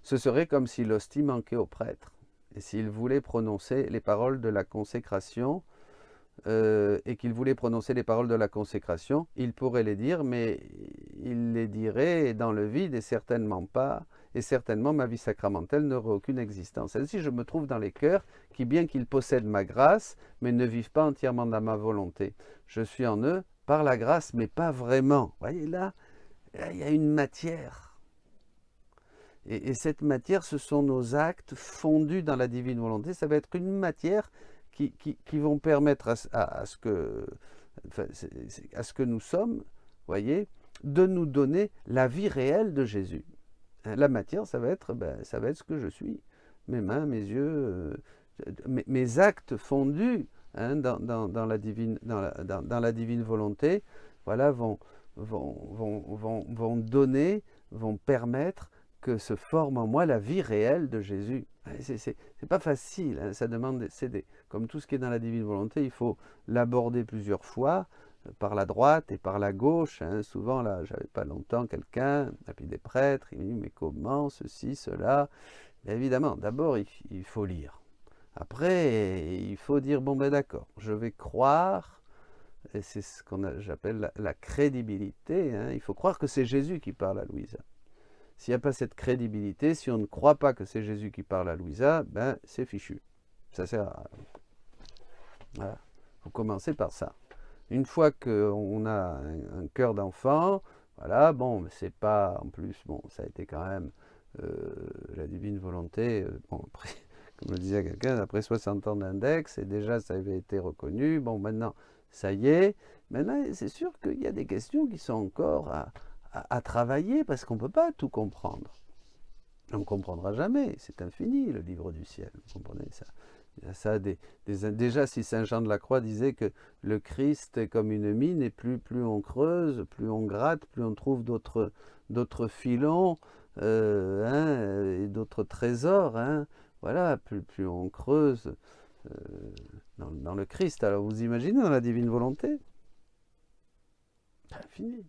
Ce serait comme si l'hostie manquait au prêtre, et s'il voulait prononcer les paroles de la consécration, et qu'il voulait prononcer les paroles de la consécration, il pourrait les dire, mais il les dirait dans le vide, et certainement pas, et certainement ma vie sacramentelle n'aurait aucune existence. Ainsi, je me trouve dans les cœurs qui, bien qu'ils possèdent ma grâce, mais ne vivent pas entièrement dans ma volonté. Je suis en eux par la grâce, mais pas vraiment. Vous voyez là, il y a une matière. Et cette matière, ce sont nos actes fondus dans la divine volonté. Ça va être une matière qui vont permettre à ce que nous sommes, voyez, de nous donner la vie réelle de Jésus. La matière, ça va être ce que je suis. Mes mains, mes yeux, mes actes fondus dans la divine volonté, voilà, vont donner, vont permettre que se forme en moi la vie réelle de Jésus. C'est pas facile, ça demande, comme tout ce qui est dans la divine volonté, il faut l'aborder plusieurs fois, par la droite et par la gauche. Souvent, là, j'avais pas longtemps quelqu'un, et puis des prêtres, il me dit, mais comment, ceci, cela. Bien évidemment, d'abord, il faut lire. Après, il faut dire, bon ben d'accord, je vais croire, et c'est ce que j'appelle la crédibilité. Il faut croire que c'est Jésus qui parle à Louisa. S'il n'y a pas cette crédibilité, si on ne croit pas que c'est Jésus qui parle à Louisa, ben c'est fichu. Ça sert à... Voilà. Il faut commencer par ça. Une fois qu'on a un cœur d'enfant, voilà, bon, c'est pas, en plus, bon, ça a été quand même la divine volonté, bon, après, comme le disait quelqu'un, après 60 ans d'index, et déjà ça avait été reconnu, bon, maintenant, ça y est, maintenant, c'est sûr qu'il y a des questions qui sont encore à travailler, parce qu'on ne peut pas tout comprendre. On ne comprendra jamais, c'est infini, le livre du ciel, vous comprenez ça. Ça, déjà, si Saint Jean de la Croix disait que le Christ est comme une mine, et plus on creuse, plus on gratte, plus on trouve d'autres filons et d'autres trésors. Voilà, plus on creuse dans le Christ. Alors vous imaginez dans la divine volonté, c'est infini.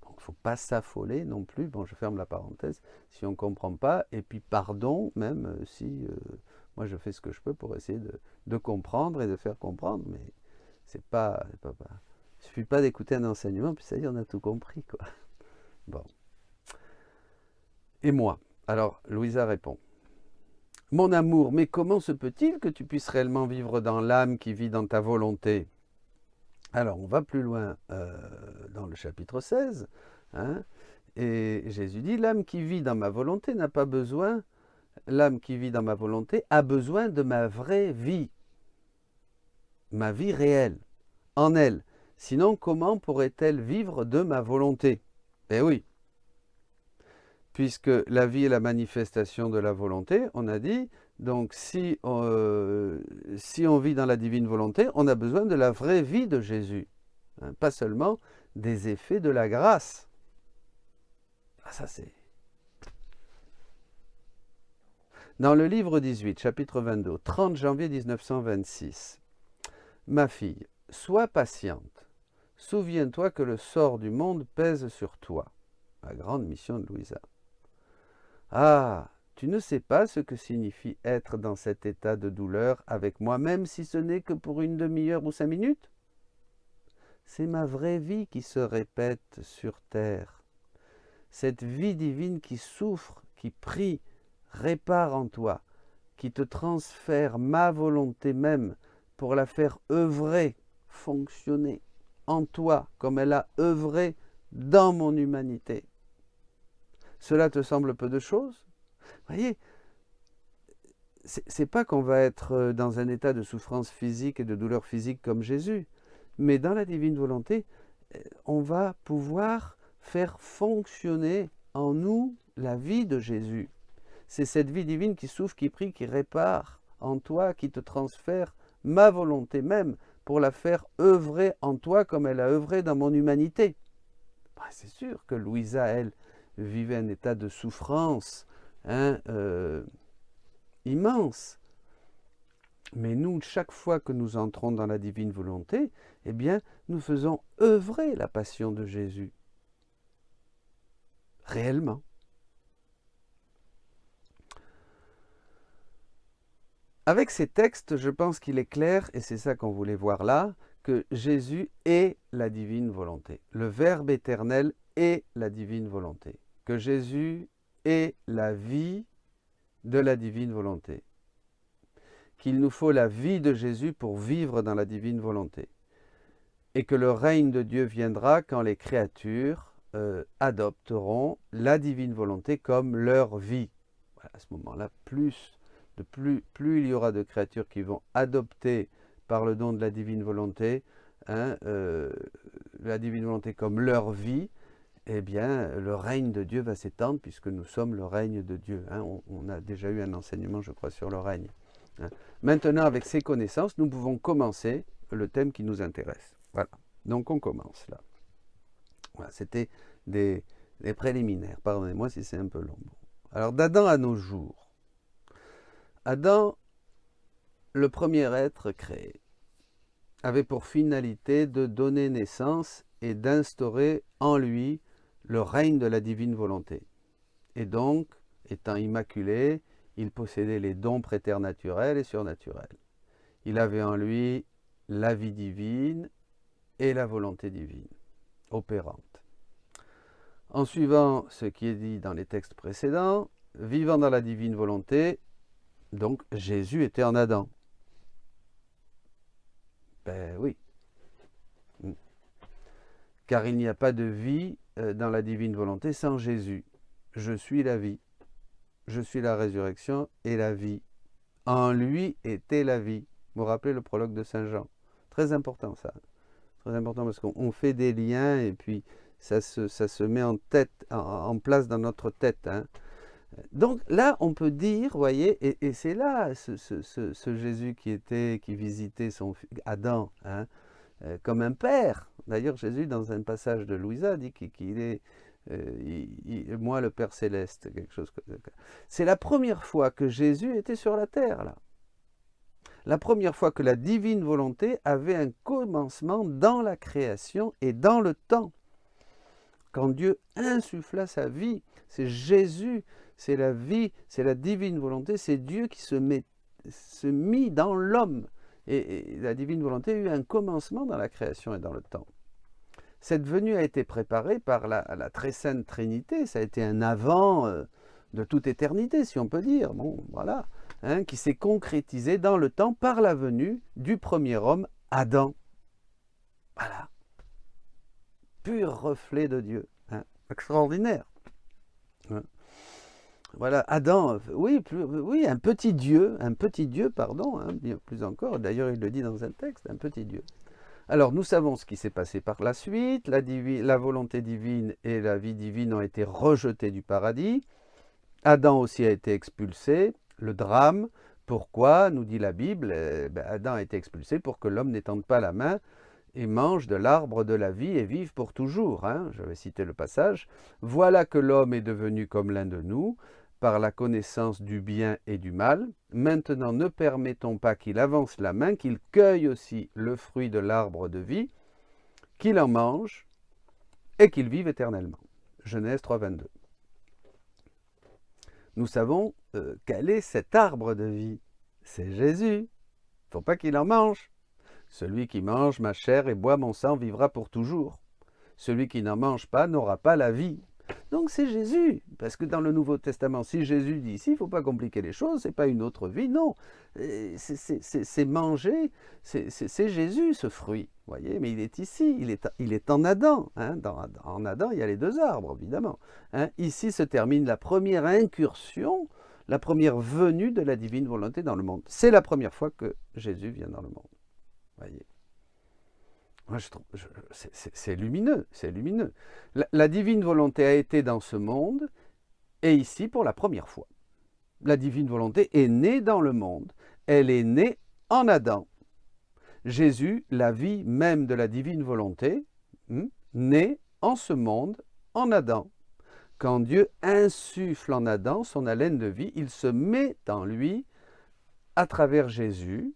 Donc il ne faut pas s'affoler non plus. Bon, je ferme la parenthèse. Si on ne comprend pas, et puis pardon, même si... moi, je fais ce que je peux pour essayer de comprendre et de faire comprendre, mais il ne suffit pas d'écouter un enseignement, puis ça y est, on a tout compris, quoi. Bon. Et moi? Alors, Louisa répond. Mon amour, mais comment se peut-il que tu puisses réellement vivre dans l'âme qui vit dans ta volonté? Alors, on va plus loin dans le chapitre 16, et Jésus dit, l'âme qui vit dans ma volonté n'a pas besoin... L'âme qui vit dans ma volonté a besoin de ma vraie vie, ma vie réelle, en elle. Sinon, comment pourrait-elle vivre de ma volonté? Eh oui, puisque la vie est la manifestation de la volonté, on a dit, donc si on vit dans la divine volonté, on a besoin de la vraie vie de Jésus, pas seulement des effets de la grâce. Ah, ça c'est... Dans le livre 18, chapitre 22, 30 janvier 1926, « Ma fille, sois patiente, souviens-toi que le sort du monde pèse sur toi. La grande mission de Louisa. Ah, tu ne sais pas ce que signifie être dans cet état de douleur avec moi, même si ce n'est que pour une demi-heure ou 5 minutes? C'est ma vraie vie qui se répète sur terre. Cette vie divine qui souffre, qui prie, répare en toi, qui te transfère ma volonté même pour la faire œuvrer, fonctionner en toi comme elle a œuvré dans mon humanité. Cela te semble peu de choses? Voyez, c'est pas qu'on va être dans un état de souffrance physique et de douleur physique comme Jésus, mais dans la divine volonté, on va pouvoir faire fonctionner en nous la vie de Jésus. C'est cette vie divine qui souffre, qui prie, qui répare en toi, qui te transfère ma volonté même pour la faire œuvrer en toi comme elle a œuvré dans mon humanité. C'est sûr que Louisa, elle, vivait un état de souffrance immense. Mais nous, chaque fois que nous entrons dans la divine volonté, eh bien, nous faisons œuvrer la passion de Jésus. Réellement. Avec ces textes, je pense qu'il est clair, et c'est ça qu'on voulait voir là, que Jésus est la divine volonté. Le Verbe éternel est la divine volonté. Que Jésus est la vie de la divine volonté. Qu'il nous faut la vie de Jésus pour vivre dans la divine volonté. Et que le règne de Dieu viendra quand les créatures adopteront la divine volonté comme leur vie. Voilà, à ce moment-là, plus il y aura de créatures qui vont adopter par le don de la divine volonté, la divine volonté comme leur vie, eh bien, le règne de Dieu va s'étendre puisque nous sommes le règne de Dieu. On a déjà eu un enseignement, je crois, sur le règne. Maintenant, avec ces connaissances, nous pouvons commencer le thème qui nous intéresse. Voilà. Donc, on commence là. Voilà, c'était des préliminaires. Pardonnez-moi si c'est un peu long. Alors, d'Adam à nos jours. Adam, le premier être créé, avait pour finalité de donner naissance et d'instaurer en lui le règne de la divine volonté. Et donc, étant immaculé, il possédait les dons préternaturels et surnaturels. Il avait en lui la vie divine et la volonté divine, opérante. En suivant ce qui est dit dans les textes précédents, vivant dans la divine volonté, donc Jésus était en Adam. Ben oui. Car il n'y a pas de vie dans la divine volonté sans Jésus. Je suis la vie. Je suis la résurrection et la vie. En lui était la vie. Vous vous rappelez le prologue de Saint Jean? Très important ça. Très important parce qu'on fait des liens et puis ça se met en place dans notre tête. Donc là, on peut dire, vous voyez, et c'est là ce Jésus qui visitait Adam comme un père. D'ailleurs, Jésus, dans un passage de Louisa, dit qu'il est moi le Père Céleste, quelque chose comme ça. C'est la première fois que Jésus était sur la terre, là. La première fois que la divine volonté avait un commencement dans la création et dans le temps. Quand Dieu insuffla sa vie, c'est Jésus, c'est la vie, c'est la divine volonté, c'est Dieu qui se mit dans l'homme. Et la divine volonté a eu un commencement dans la création et dans le temps. Cette venue a été préparée par la très sainte Trinité, ça a été un avant de toute éternité, si on peut dire, bon, voilà, qui s'est concrétisé dans le temps par la venue du premier homme, Adam. Voilà. Pur reflet de Dieu. Extraordinaire. Voilà, Adam, oui, un petit Dieu, pardon, bien plus encore, d'ailleurs il le dit dans un texte, un petit Dieu. Alors nous savons ce qui s'est passé par la suite, la volonté divine et la vie divine ont été rejetées du paradis, Adam aussi a été expulsé, le drame, pourquoi, nous dit la Bible, Adam a été expulsé pour que l'homme n'étende pas la main et mange de l'arbre de la vie et vive pour toujours. Je vais citer le passage. Voilà que l'homme est devenu comme l'un de nous, par la connaissance du bien et du mal. Maintenant, ne permettons pas qu'il avance la main, qu'il cueille aussi le fruit de l'arbre de vie, qu'il en mange et qu'il vive éternellement. Genèse 3, 22. Nous savons quel est cet arbre de vie. C'est Jésus. Il ne faut pas qu'il en mange. Celui qui mange ma chair et boit mon sang vivra pour toujours. Celui qui n'en mange pas n'aura pas la vie. Donc c'est Jésus, parce que dans le Nouveau Testament, si Jésus dit ici, il ne faut pas compliquer les choses, ce n'est pas une autre vie, non. C'est manger, c'est Jésus ce fruit, voyez, mais il est ici, il est en Adam. Hein. En Adam, il y a les deux arbres, évidemment. Hein. Ici se termine la première incursion, la première venue de la divine volonté dans le monde. C'est la première fois que Jésus vient dans le monde, voyez. Moi, je trouve, c'est lumineux, c'est lumineux. La divine volonté a été dans ce monde, et ici pour la première fois. La divine volonté est née dans le monde, elle est née en Adam. Jésus, la vie même de la divine volonté, naît en ce monde, en Adam. Quand Dieu insuffle en Adam son haleine de vie, il se met en lui, à travers Jésus,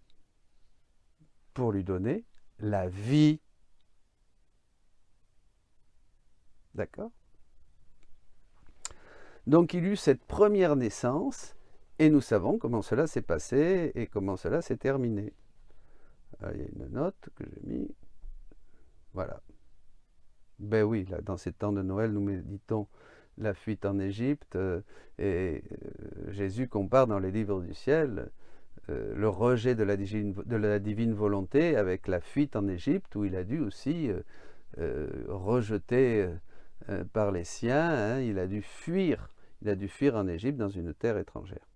pour lui donner la vie. D'accord? Donc il eut cette première naissance, et nous savons comment cela s'est passé et comment cela s'est terminé. Alors, il y a une note que j'ai mise. Voilà. Ben oui, là, dans ces temps de Noël, nous méditons la fuite en Égypte, Jésus compare dans les livres du ciel le rejet de la divine volonté avec la fuite en Égypte, où il a dû aussi rejeter par les siens, hein, il a dû fuir en Égypte dans une terre étrangère.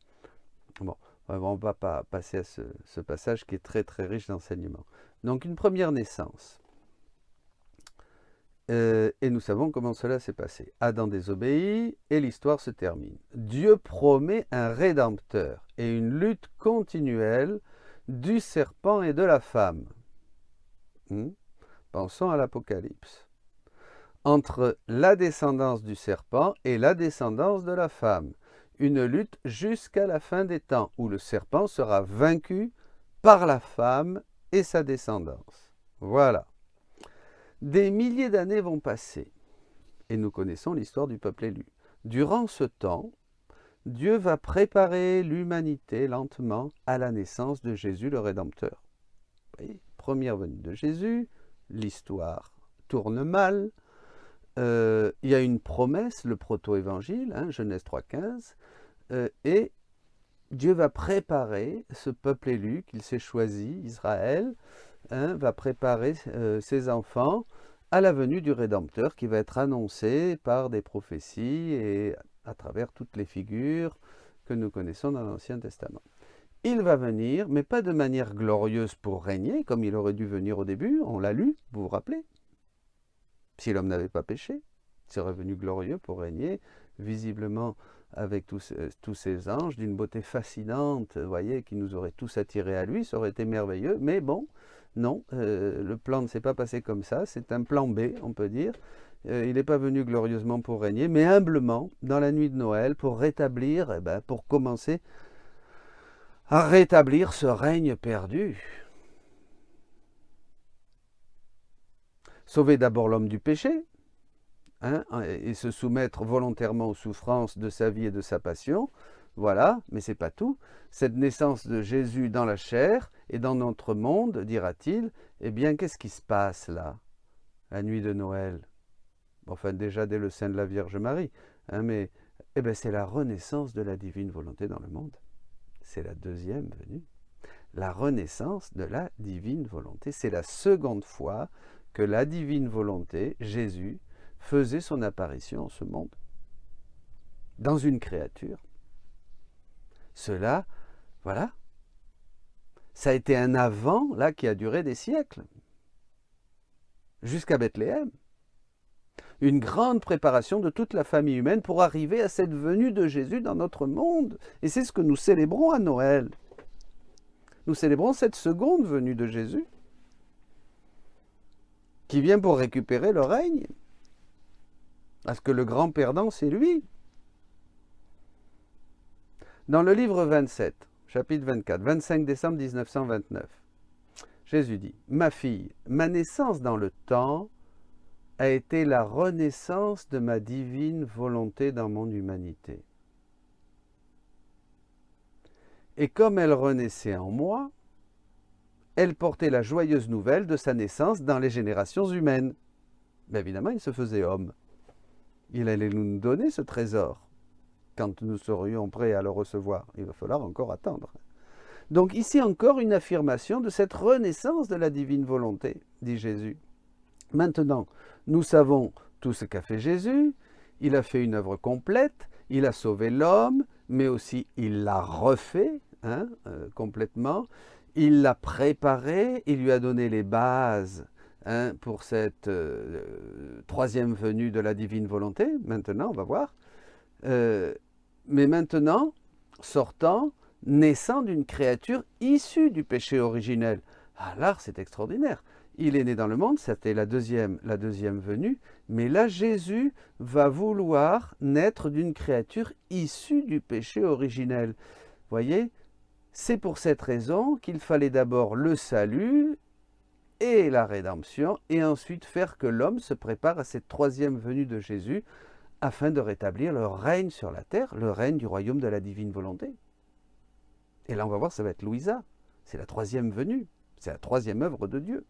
Bon, on ne va pas passer à ce passage qui est très très riche d'enseignements. Donc une première naissance. Et nous savons comment cela s'est passé. Adam désobéit et l'histoire se termine. Dieu promet un rédempteur et une lutte continuelle du serpent et de la femme. Pensons à l'Apocalypse. Entre la descendance du serpent et la descendance de la femme. Une lutte jusqu'à la fin des temps, où le serpent sera vaincu par la femme et sa descendance. Voilà. Des milliers d'années vont passer, et nous connaissons l'histoire du peuple élu. Durant ce temps, Dieu va préparer l'humanité lentement à la naissance de Jésus le Rédempteur. Vous voyez, première venue de Jésus, l'histoire tourne mal. Il y a une promesse, le proto-évangile, hein, Genèse 3,15, et Dieu va préparer ce peuple élu qu'il s'est choisi, Israël, hein, va préparer ses enfants à la venue du Rédempteur qui va être annoncé par des prophéties et à travers toutes les figures que nous connaissons dans l'Ancien Testament. Il va venir, mais pas de manière glorieuse pour régner, comme il aurait dû venir au début, on l'a lu, vous vous rappelez? Si l'homme n'avait pas péché, il serait venu glorieux pour régner, visiblement avec tous ces anges, d'une beauté fascinante, vous voyez, qui nous auraient tous attirés à lui, ça aurait été merveilleux, mais bon, non, le plan ne s'est pas passé comme ça, c'est un plan B, on peut dire. Il n'est pas venu glorieusement pour régner, mais humblement, dans la nuit de Noël, pour rétablir, pour commencer à rétablir ce règne perdu. Sauver d'abord l'homme du péché, hein, et se soumettre volontairement aux souffrances de sa vie et de sa passion, voilà, mais ce n'est pas tout. Cette naissance de Jésus dans la chair et dans notre monde, dira-t-il, eh bien, qu'est-ce qui se passe là, la nuit de Noël? Enfin, déjà dès le sein de la Vierge Marie, hein, mais c'est la renaissance de la divine volonté dans le monde. C'est la deuxième venue. La renaissance de la divine volonté, c'est la seconde fois que la divine volonté, Jésus, faisait son apparition en ce monde, dans une créature. Cela, voilà, ça a été un avant, là, qui a duré des siècles, jusqu'à Bethléem. Une grande préparation de toute la famille humaine pour arriver à cette venue de Jésus dans notre monde. Et c'est ce que nous célébrons à Noël. Nous célébrons cette seconde venue de Jésus, qui vient pour récupérer le règne. Parce que le grand perdant, c'est lui. Dans le livre 27, chapitre 24, 25 décembre 1929, Jésus dit « Ma fille, ma naissance dans le temps a été la renaissance de ma divine volonté dans mon humanité. Et comme elle renaissait en moi, elle portait la joyeuse nouvelle de sa naissance dans les générations humaines. Mais évidemment, il se faisait homme. Il allait nous donner ce trésor quand nous serions prêts à le recevoir. Il va falloir encore attendre. Donc ici encore une affirmation de cette renaissance de la divine volonté, dit Jésus. Maintenant, nous savons tout ce qu'a fait Jésus. Il a fait une œuvre complète, il a sauvé l'homme, mais aussi il l'a refait complètement. Il l'a préparé, il lui a donné les bases pour cette troisième venue de la divine volonté. Maintenant, on va voir. Mais maintenant, sortant, naissant d'une créature issue du péché originel. Ah là, c'est extraordinaire. Il est né dans le monde, c'était la deuxième venue, mais là, Jésus va vouloir naître d'une créature issue du péché originel. Vous voyez, c'est pour cette raison qu'il fallait d'abord le salut et la rédemption, et ensuite faire que l'homme se prépare à cette troisième venue de Jésus, afin de rétablir le règne sur la terre, le règne du royaume de la divine volonté. Et là, on va voir, ça va être Louisa. C'est la troisième venue. C'est la troisième œuvre de Dieu.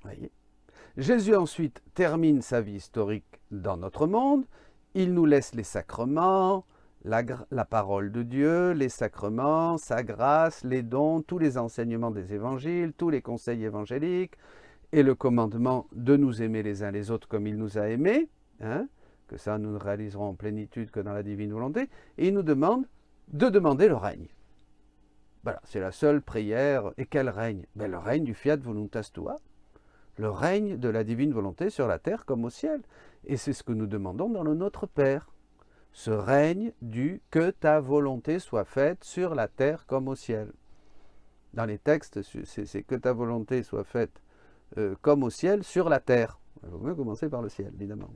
Voyez. Jésus ensuite termine sa vie historique dans notre monde. Il nous laisse les sacrements, la parole de Dieu, les sacrements, sa grâce, les dons, tous les enseignements des évangiles, tous les conseils évangéliques, et le commandement de nous aimer les uns les autres comme il nous a aimés, que ça nous ne réaliserons en plénitude que dans la divine volonté, et il nous demande de demander le règne. Voilà, c'est la seule prière. Et quel règne? Le règne du fiat voluntas tua, le règne de la divine volonté sur la terre comme au ciel. Et c'est ce que nous demandons dans le Notre Père. Ce règne du « que ta volonté soit faite sur la terre comme au ciel ». Dans les textes, c'est « que ta volonté soit faite comme au ciel sur la terre ». Il vaut mieux commencer par le ciel, évidemment.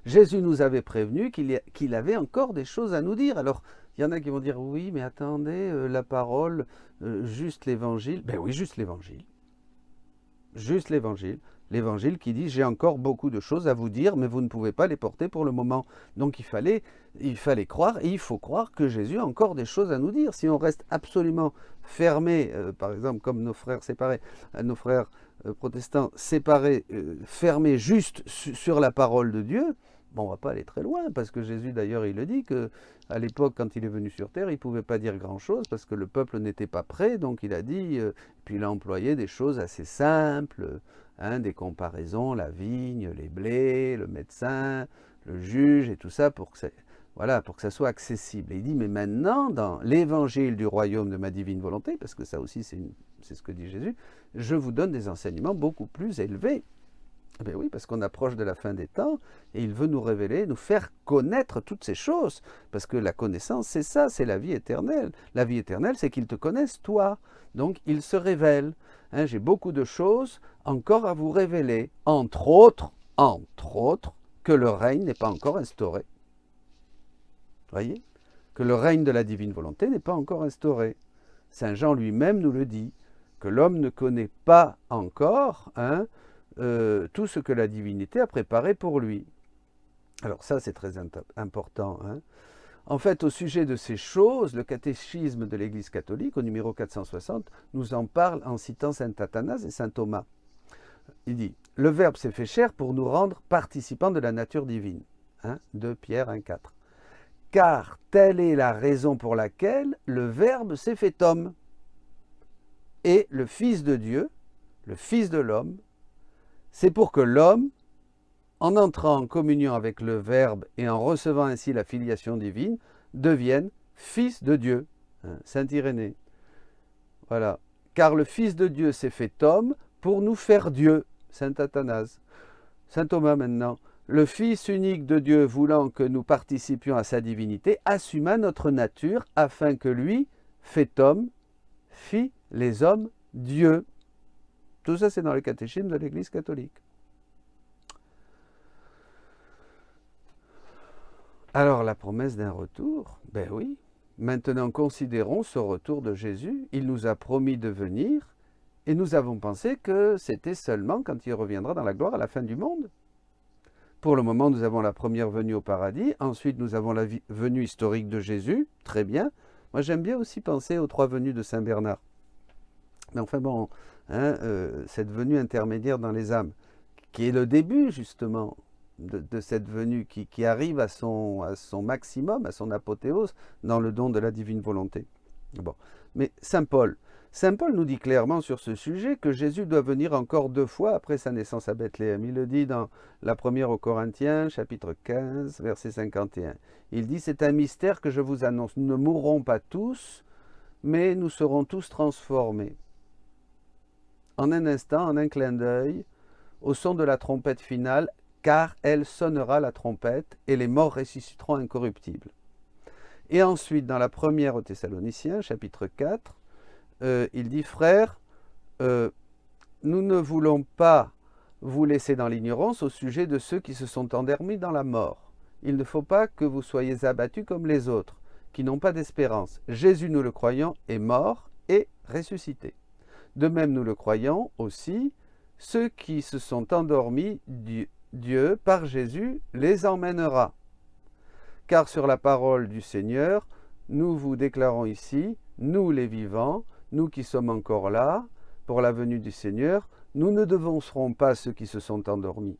Jésus nous avait prévenu qu'il avait encore des choses à nous dire. Alors, il y en a qui vont dire, oui, mais attendez, la parole, juste l'évangile. Ben oui, juste l'évangile. Juste l'évangile. L'évangile qui dit, j'ai encore beaucoup de choses à vous dire, mais vous ne pouvez pas les porter pour le moment. Donc il fallait croire, et il faut croire que Jésus a encore des choses à nous dire. Si on reste absolument fermé, par exemple, comme nos frères séparés, nos frères protestants séparés, fermés juste sur la parole de Dieu, bon, on ne va pas aller très loin, parce que Jésus, d'ailleurs, il le dit, qu'à l'époque, quand il est venu sur terre, il ne pouvait pas dire grand-chose, parce que le peuple n'était pas prêt, donc il a dit, puis il a employé des choses assez simples, des comparaisons, la vigne, les blés, le médecin, le juge, et tout ça, pour que ça soit accessible. Et il dit, mais maintenant, dans l'évangile du royaume de ma divine volonté, parce que ça aussi, c'est ce que dit Jésus, je vous donne des enseignements beaucoup plus élevés. Ben oui, parce qu'on approche de la fin des temps et il veut nous révéler, nous faire connaître toutes ces choses. Parce que la connaissance, c'est ça, c'est la vie éternelle. La vie éternelle, c'est qu'ils te connaissent, toi. Donc, ils se révèlent. J'ai beaucoup de choses encore à vous révéler. Entre autres, que le règne n'est pas encore instauré. Voyez? Que le règne de la divine volonté n'est pas encore instauré. Saint Jean lui-même nous le dit, que l'homme ne connaît pas encore, tout ce que la divinité a préparé pour lui. Alors ça, c'est très important. En fait, au sujet de ces choses, le catéchisme de l'Église catholique, au numéro 460, nous en parle en citant saint Athanase et saint Thomas. Il dit, le Verbe s'est fait chair pour nous rendre participants de la nature divine. 2 Pierre 1,4. Car telle est la raison pour laquelle le Verbe s'est fait homme. Et le Fils de Dieu, le Fils de l'homme, c'est pour que l'homme, en entrant en communion avec le Verbe et en recevant ainsi la filiation divine, devienne fils de Dieu. Saint Irénée. Voilà. Car le Fils de Dieu s'est fait homme pour nous faire Dieu. Saint Athanase. Saint Thomas maintenant. Le Fils unique de Dieu, voulant que nous participions à sa divinité, assuma notre nature afin que lui, fait homme, fit les hommes Dieu. Tout ça, c'est dans le catéchisme de l'Église catholique. Alors, la promesse d'un retour, ben oui. Maintenant, considérons ce retour de Jésus. Il nous a promis de venir Et nous avons pensé que c'était seulement quand il reviendra dans la gloire à la fin du monde. Pour le moment, nous avons la première venue au paradis. Ensuite, nous avons la venue historique de Jésus. Très bien. Moi, j'aime bien aussi penser aux 3 venues de Saint Bernard. Mais enfin bon, hein, cette venue intermédiaire dans les âmes, qui est le début justement de cette venue qui arrive à son maximum, à son apothéose, dans le don de la divine volonté. Bon. Mais Saint Paul nous dit clairement sur ce sujet que Jésus doit venir encore 2 fois après sa naissance à Bethléem. Il le dit dans la première aux Corinthiens, chapitre 15, verset 51. Il dit « C'est un mystère que je vous annonce. Nous ne mourrons pas tous, mais nous serons tous transformés. En un instant, en un clin d'œil, au son de la trompette finale, car elle sonnera la trompette, et les morts ressusciteront incorruptibles. » Et ensuite, dans la première aux Thessaloniciens, chapitre 4, il dit « Frères, nous ne voulons pas vous laisser dans l'ignorance au sujet de ceux qui se sont endormis dans la mort. Il ne faut pas que vous soyez abattus comme les autres, qui n'ont pas d'espérance. Jésus, nous le croyons, est mort et ressuscité. De même, nous le croyons aussi, ceux qui se sont endormis, Dieu, par Jésus, les emmènera. Car sur la parole du Seigneur, nous vous déclarons ici, nous les vivants, nous qui sommes encore là, pour la venue du Seigneur, nous ne devancerons pas ceux qui se sont endormis.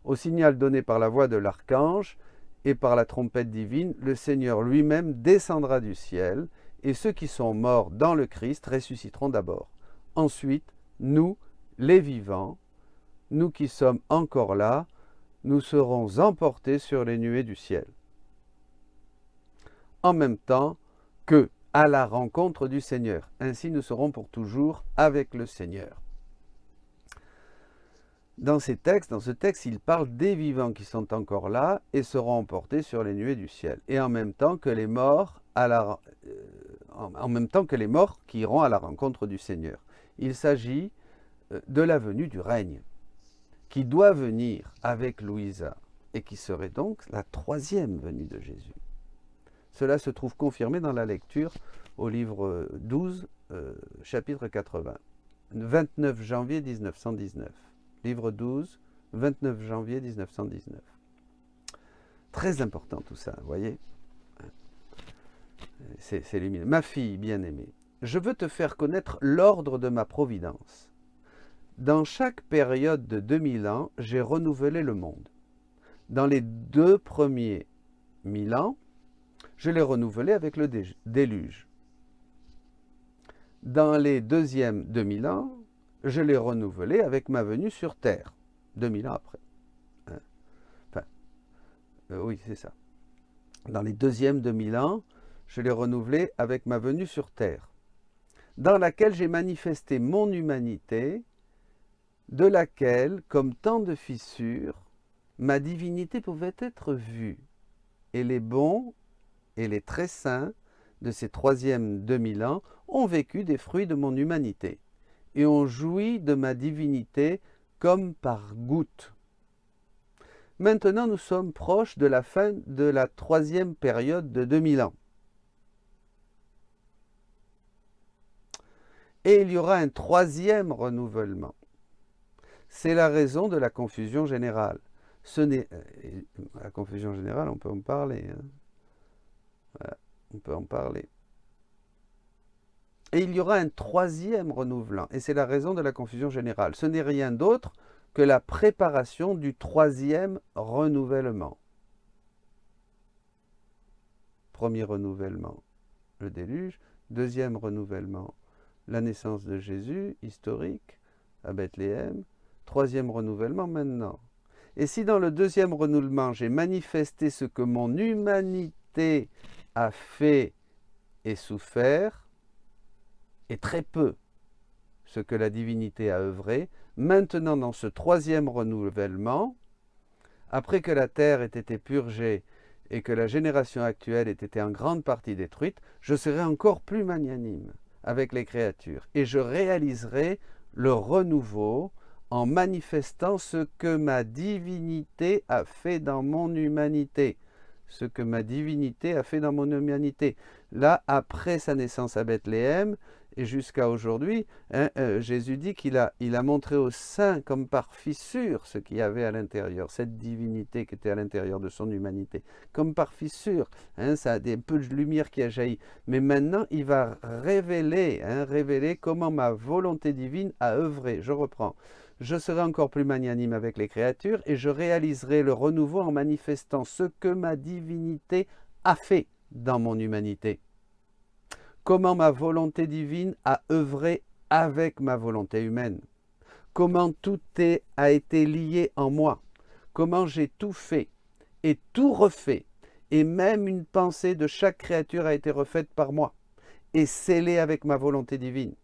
Au signal donné par la voix de l'archange et par la trompette divine, le Seigneur lui-même descendra du ciel, et ceux qui sont morts dans le Christ ressusciteront d'abord. Ensuite, nous, les vivants, nous qui sommes encore là, nous serons emportés sur les nuées du ciel. En même temps que à la rencontre du Seigneur. Ainsi, nous serons pour toujours avec le Seigneur. Dans ce texte, il parle des vivants qui sont encore là et seront emportés sur les nuées du ciel. Et en même temps que les morts, qui iront à la rencontre du Seigneur. Il s'agit de la venue du règne, qui doit venir avec Louisa, et qui serait donc la 3e venue de Jésus. Cela se trouve confirmé dans la lecture au livre 12, chapitre 80, 29 janvier 1919. Livre 12, 29 janvier 1919. Très important tout ça, vous voyez. C'est lumineux. Ma fille bien-aimée, je veux te faire connaître l'ordre de ma providence. Dans chaque période de 2000 ans, j'ai renouvelé le monde. Dans les 2 premiers 1000 ans, je l'ai renouvelé avec le déluge. Dans les 2e 2000 ans, je l'ai renouvelé avec ma venue sur terre, 2000 ans après. Enfin, oui, c'est ça. Dans les 2e 2000 ans, je l'ai renouvelé avec ma venue sur terre, dans laquelle j'ai manifesté mon humanité, de laquelle, comme tant de fissures, ma divinité pouvait être vue, et les bons et les très saints de ces 3e 2000 ans ont vécu des fruits de mon humanité et ont joui de ma divinité comme par gouttes. Maintenant, nous sommes proches de la fin de la 3e période de 2000 ans. Et il y aura un 3e renouvellement. C'est la raison de la confusion générale. La confusion générale, on peut en parler. Hein. Voilà, on peut en parler. Et il y aura un 3e renouvelant. Et c'est la raison de la confusion générale. Ce n'est rien d'autre que la préparation du 3e renouvellement. Premier renouvellement, le déluge. 2e renouvellement, la naissance de Jésus, historique, à Bethléem. 3e renouvellement maintenant. Et si dans le 2e renouvellement, j'ai manifesté ce que mon humanité a fait et souffert, et très peu ce que la divinité a œuvré, maintenant dans ce 3e renouvellement, après que la terre ait été purgée et que la génération actuelle ait été en grande partie détruite, je serai encore plus magnanime avec les créatures et je réaliserai le renouveau en manifestant ce que ma divinité a fait dans mon humanité. Ce que ma divinité a fait dans mon humanité. Là, après sa naissance à Bethléem, et jusqu'à aujourd'hui, hein, Jésus dit qu'il a montré aux saints comme par fissure ce qu'il y avait à l'intérieur, cette divinité qui était à l'intérieur de son humanité, comme par fissure, hein, ça a un peu de lumière qui a jailli, mais maintenant il va révéler, hein, révéler comment ma volonté divine a œuvré. Je reprends. Je serai encore plus magnanime avec les créatures et je réaliserai le renouveau en manifestant ce que ma divinité a fait dans mon humanité. Comment ma volonté divine a œuvré avec ma volonté humaine. Comment tout a été lié en moi. Comment j'ai tout fait et tout refait. Et même une pensée de chaque créature a été refaite par moi et scellée avec ma volonté divine.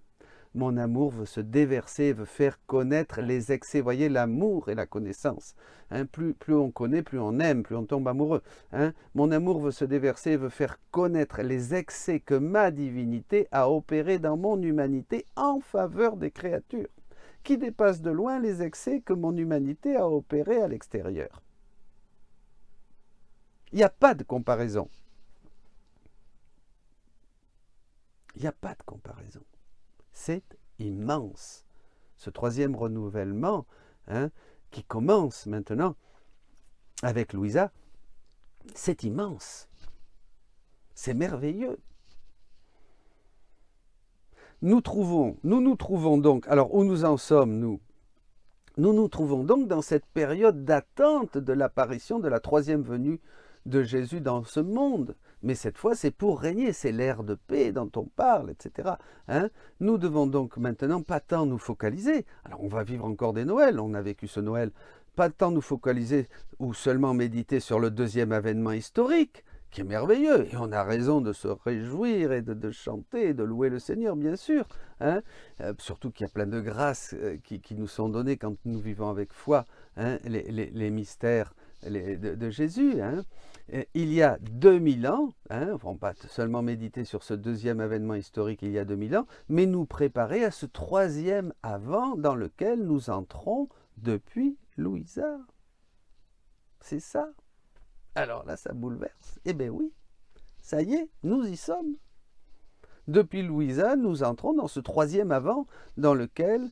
Mon amour veut se déverser, veut faire connaître les excès. Voyez, l'amour et la connaissance. Hein, plus on connaît, plus on aime, plus on tombe amoureux. Hein. Mon amour veut se déverser, veut faire connaître les excès que ma divinité a opérés dans mon humanité en faveur des créatures, qui dépassent de loin les excès que mon humanité a opérés à l'extérieur. Il n'y a pas de comparaison. Il n'y a pas de comparaison. C'est immense. Ce troisième renouvellement, hein, qui commence maintenant avec Louisa, c'est immense. C'est merveilleux. Nous nous trouvons donc, alors où nous en sommes, nous nous trouvons donc dans cette période d'attente de l'apparition de la troisième venue de Jésus dans ce monde. Mais cette fois, c'est pour régner, c'est l'ère de paix dont on parle, etc. Hein. Nous devons donc maintenant pas tant nous focaliser. Alors on va vivre encore des Noëls, on a vécu ce Noël. Pas tant nous focaliser ou seulement méditer sur le deuxième avènement historique, qui est merveilleux. Et on a raison de se réjouir et de chanter et de louer le Seigneur, bien sûr. Hein. Surtout qu'il y a plein de grâces qui nous sont données quand nous vivons avec foi, hein, les mystères de Jésus. Hein. Il y a 2000 ans, hein, on ne va pas seulement méditer sur ce deuxième avènement historique il y a 2000 ans, mais nous préparer à ce troisième avant dans lequel nous entrons depuis Louisa. C'est ça. Alors là, ça bouleverse. Eh bien oui, ça y est, nous y sommes. Depuis Louisa, nous entrons dans ce troisième avant dans lequel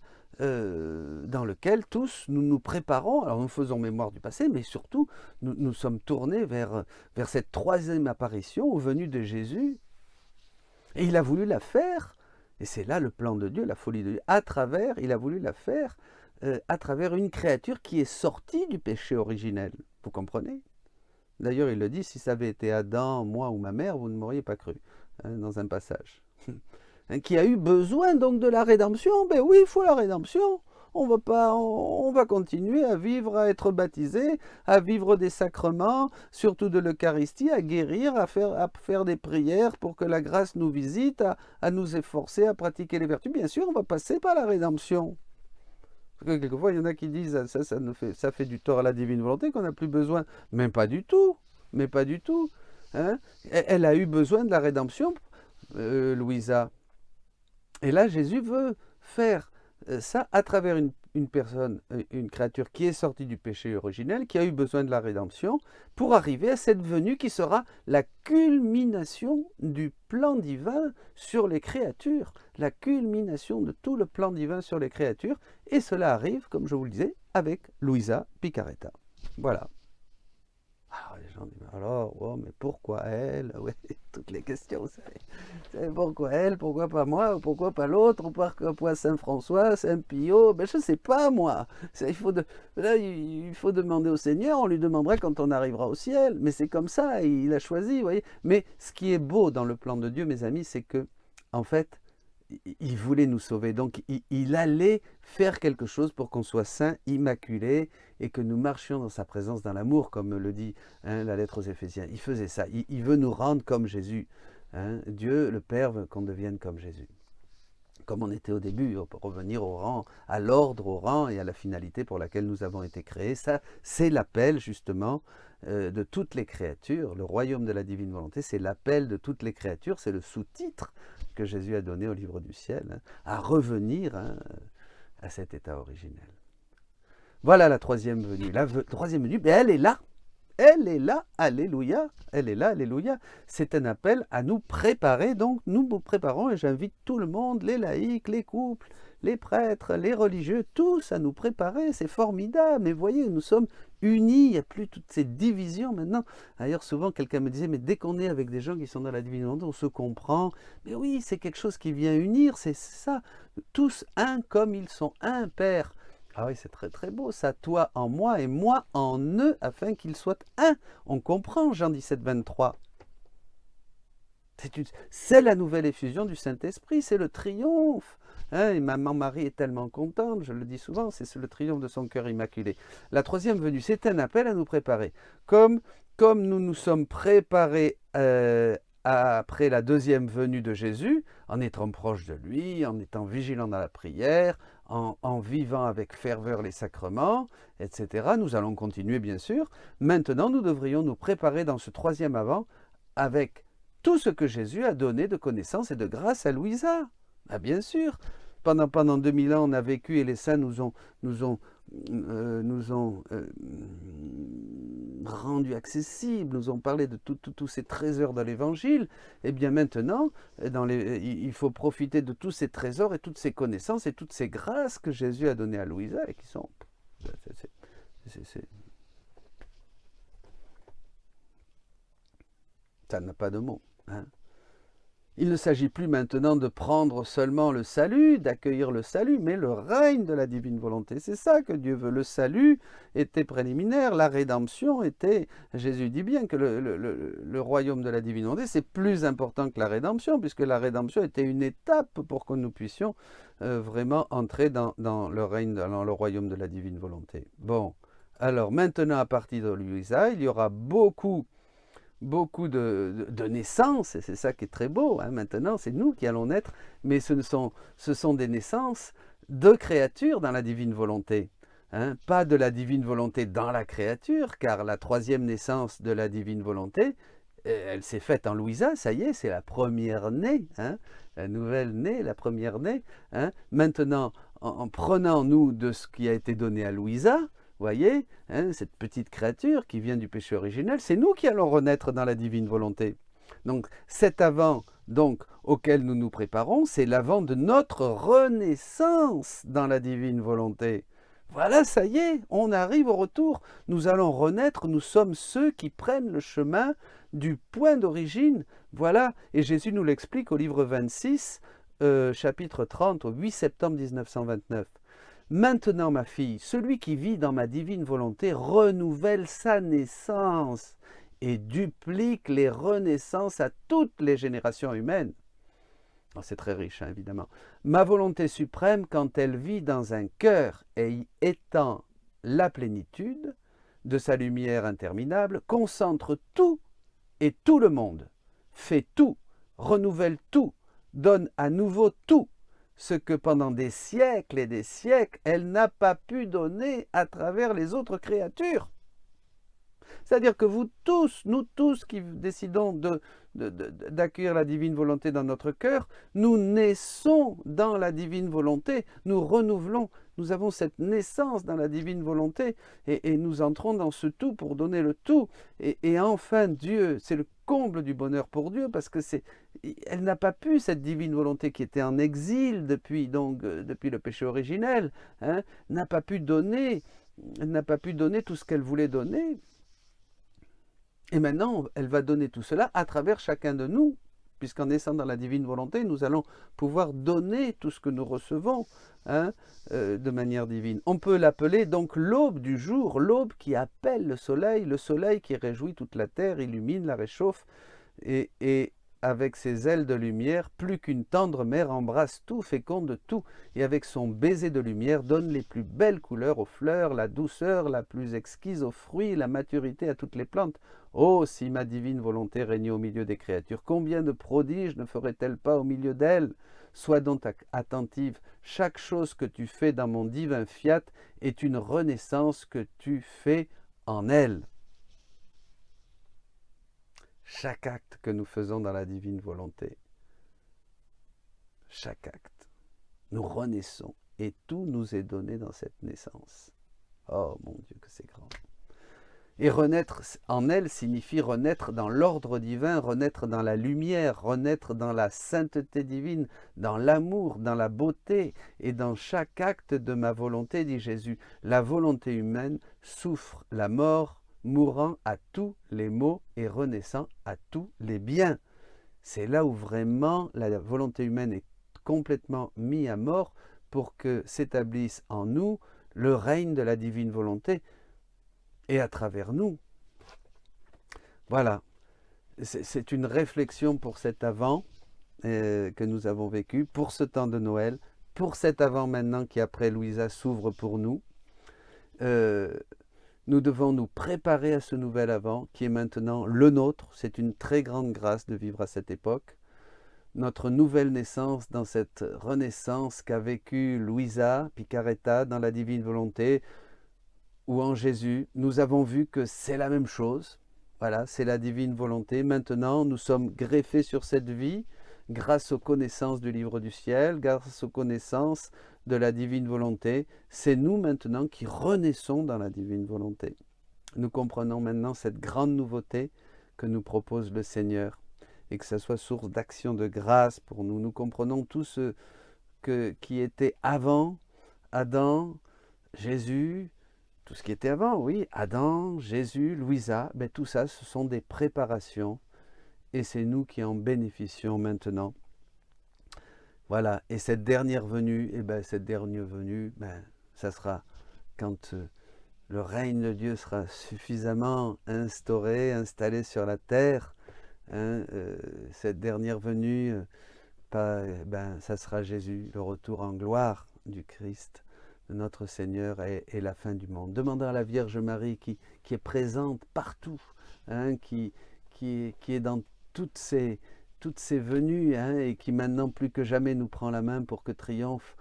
tous nous nous préparons. Alors nous faisons mémoire du passé, mais surtout nous sommes tournés vers cette troisième apparition aux venues de Jésus. Et il a voulu la faire, et c'est là le plan de Dieu, la folie de Dieu, il a voulu la faire à travers une créature qui est sortie du péché originel. Vous comprenez ? D'ailleurs, il le dit, si ça avait été Adam, moi ou ma mère, vous ne m'auriez pas cru, hein, dans un passage. Qui a eu besoin donc de la rédemption. Ben oui, il faut la rédemption. On va continuer à vivre, à être baptisé, à vivre des sacrements, surtout de l'Eucharistie, à guérir, à faire des prières pour que la grâce nous visite, à nous efforcer, à pratiquer les vertus. Bien sûr, on va passer par la rédemption. Parce que quelquefois, il y en a qui disent ça fait du tort à la divine volonté, qu'on n'a plus besoin. Mais pas du tout. Mais pas du tout. Hein. Elle a eu besoin de la rédemption, Louisa. Et là, Jésus veut faire ça à travers une personne, une créature qui est sortie du péché originel, qui a eu besoin de la rédemption, pour arriver à cette venue qui sera la culmination du plan divin sur les créatures, la culmination de tout le plan divin sur les créatures, et cela arrive, comme je vous le disais, avec Louisa Picaretta. Voilà. Alors les gens disent, alors, oh, mais pourquoi elle? Oui, toutes les questions, vous savez. Pourquoi elle? Pourquoi pas moi? Pourquoi pas l'autre? Pourquoi Saint-François, Saint-Pio? Ben, je ne sais pas, moi. Il faut demander au Seigneur, on lui demandera quand on arrivera au ciel. Mais c'est comme ça, il a choisi, vous voyez. Mais ce qui est beau dans le plan de Dieu, mes amis, c'est que, en fait, il voulait nous sauver. Donc, il allait faire quelque chose pour qu'on soit saint, immaculé, et que nous marchions dans sa présence, dans l'amour, comme le dit la lettre aux Éphésiens. Il faisait ça. Il veut nous rendre comme Jésus. Hein. Dieu, le Père, veut qu'on devienne comme Jésus. Comme on était au début, pour revenir au rang, à l'ordre, au rang et à la finalité pour laquelle nous avons été créés. Ça, c'est l'appel, justement, de toutes les créatures. Le royaume de la divine volonté, c'est l'appel de toutes les créatures. C'est le sous-titre que Jésus a donné au livre du ciel, hein, à revenir à cet état originel. Voilà la troisième venue. La troisième venue, elle est là. Elle est là, alléluia, elle est là, alléluia. C'est un appel à nous préparer, donc nous nous préparons et j'invite tout le monde, les laïcs, les couples, les prêtres, les religieux, tous à nous préparer, c'est formidable. Mais voyez, nous sommes unis, il n'y a plus toutes ces divisions maintenant. D'ailleurs, souvent quelqu'un me disait, mais dès qu'on est avec des gens qui sont dans la divinité, on se comprend. Mais oui, c'est quelque chose qui vient unir, c'est ça. Tous un comme ils sont un, Père. Ah oui, c'est très très beau ça, toi en moi et moi en eux, afin qu'ils soient un. On comprend Jean 17, 23. C'est la nouvelle effusion du Saint-Esprit, c'est le triomphe. Hein, et maman Marie est tellement contente, je le dis souvent, c'est le triomphe de son cœur immaculé. La troisième venue, c'est un appel à nous préparer. Comme nous nous sommes préparés après la deuxième venue de Jésus, en étant proche de lui, en étant vigilant dans la prière, en vivant avec ferveur les sacrements, etc. Nous allons continuer, bien sûr. Maintenant, nous devrions nous préparer dans ce troisième avant avec tout ce que Jésus a donné de connaissance et de grâce à Louisa. Ah, bien sûr, pendant 2000 ans, on a vécu et les saints nous ont rendu accessibles, nous ont parlé de tous ces trésors dans l'Évangile. Et bien maintenant, il faut profiter de tous ces trésors et toutes ces connaissances et toutes ces grâces que Jésus a données à Louisa et qui sont... ça n'a pas de mots. Hein. Il ne s'agit plus maintenant de prendre seulement le salut, d'accueillir le salut, mais le règne de la divine volonté. C'est ça que Dieu veut. Le salut était préliminaire, la rédemption était... Jésus dit bien que le royaume de la divine volonté, c'est plus important que la rédemption, puisque la rédemption était une étape pour que nous puissions vraiment entrer dans le règne, dans le royaume de la divine volonté. Bon, alors maintenant, à partir de Louisa, il y aura beaucoup de naissances, et c'est ça qui est très beau, hein. Maintenant c'est nous qui allons naître, mais ce sont des naissances de créatures dans la divine volonté, hein. Pas de la divine volonté dans la créature, car la troisième naissance de la divine volonté, elle s'est faite en Louisa, ça y est, c'est la première née, hein, la nouvelle née, la première née. Hein. Maintenant, en prenant nous de ce qui a été donné à Louisa, voyez, hein, cette petite créature qui vient du péché originel, c'est nous qui allons renaître dans la divine volonté. Donc cet avant auquel nous nous préparons, c'est l'avant de notre renaissance dans la divine volonté. Voilà, ça y est, on arrive au retour. Nous allons renaître, nous sommes ceux qui prennent le chemin du point d'origine. Voilà, et Jésus nous l'explique au livre 26, chapitre 30, au 8 septembre 1929. Maintenant, ma fille, celui qui vit dans ma divine volonté renouvelle sa naissance et duplique les renaissances à toutes les générations humaines. Oh, c'est très riche, hein, évidemment. Ma volonté suprême, quand elle vit dans un cœur et y étend la plénitude de sa lumière interminable, concentre tout et tout le monde, fait tout, renouvelle tout, donne à nouveau tout, ce que pendant des siècles et des siècles, elle n'a pas pu donner à travers les autres créatures. C'est-à-dire que vous tous, nous tous qui décidons d'accueillir la divine volonté dans notre cœur, nous naissons dans la divine volonté, nous renouvelons, nous avons cette naissance dans la divine volonté et nous entrons dans ce tout pour donner le tout. Et enfin Dieu, c'est le comble du bonheur pour Dieu parce que elle n'a pas pu, cette divine volonté qui était en exil depuis le péché originel, hein, n'a pas pu donner tout ce qu'elle voulait donner. Et maintenant, elle va donner tout cela à travers chacun de nous, puisqu'en naissant dans la divine volonté, nous allons pouvoir donner tout ce que nous recevons, hein, de manière divine. On peut l'appeler donc l'aube du jour, l'aube qui appelle le soleil qui réjouit toute la terre, illumine, la réchauffe, et avec ses ailes de lumière, plus qu'une tendre mère embrasse tout, féconde tout, et avec son baiser de lumière donne les plus belles couleurs aux fleurs, la douceur la plus exquise aux fruits, la maturité à toutes les plantes. Oh, si ma divine volonté régnait au milieu des créatures, combien de prodiges ne ferait-elle pas au milieu d'elles? Sois donc attentive, chaque chose que tu fais dans mon divin fiat est une renaissance que tu fais en elle. Chaque acte que nous faisons dans la divine volonté, chaque acte, nous renaissons et tout nous est donné dans cette naissance. Oh mon Dieu, que c'est grand. Et renaître en elle signifie renaître dans l'ordre divin, renaître dans la lumière, renaître dans la sainteté divine, dans l'amour, dans la beauté et dans chaque acte de ma volonté, dit Jésus. La volonté humaine souffre la mort, mourant à tous les maux et renaissant à tous les biens. C'est là où vraiment la volonté humaine est complètement mise à mort pour que s'établisse en nous le règne de la divine volonté et à travers nous. Voilà, c'est une réflexion pour cet Avant que nous avons vécu, pour ce temps de Noël, pour cet Avant maintenant qui après Louisa s'ouvre pour nous. Nous devons nous préparer à ce nouvel Avant qui est maintenant le nôtre. C'est une très grande grâce de vivre à cette époque. Notre nouvelle naissance dans cette renaissance qu'a vécue Louisa Piccarreta dans la divine volonté, ou en Jésus, nous avons vu que c'est la même chose. Voilà, c'est la divine volonté. Maintenant, nous sommes greffés sur cette vie grâce aux connaissances du livre du ciel, grâce aux connaissances de la divine volonté. C'est nous maintenant qui renaissons dans la divine volonté. Nous comprenons maintenant cette grande nouveauté que nous propose le Seigneur et que ça soit source d'action de grâce pour nous. Nous comprenons tout ce qui était avant Adam, Jésus, tout ce qui était avant, oui, Adam, Jésus, Louisa, ben tout ça, ce sont des préparations et c'est nous qui en bénéficions maintenant. Voilà, et cette dernière venue, ça sera quand le règne de Dieu sera suffisamment instauré, installé sur la terre. Cette dernière venue, ça sera Jésus, le retour en gloire du Christ, de notre Seigneur et la fin du monde. Demandons à la Vierge Marie qui est présente partout, qui est dans toutes ces venues et qui maintenant plus que jamais nous prend la main pour que triomphe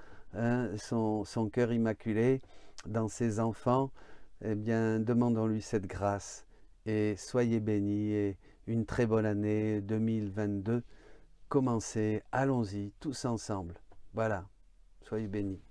son cœur immaculé dans ses enfants. Eh bien, demandons-lui cette grâce et soyez bénis et une très bonne année 2022. Commencez, allons-y tous ensemble. Voilà, soyez bénis.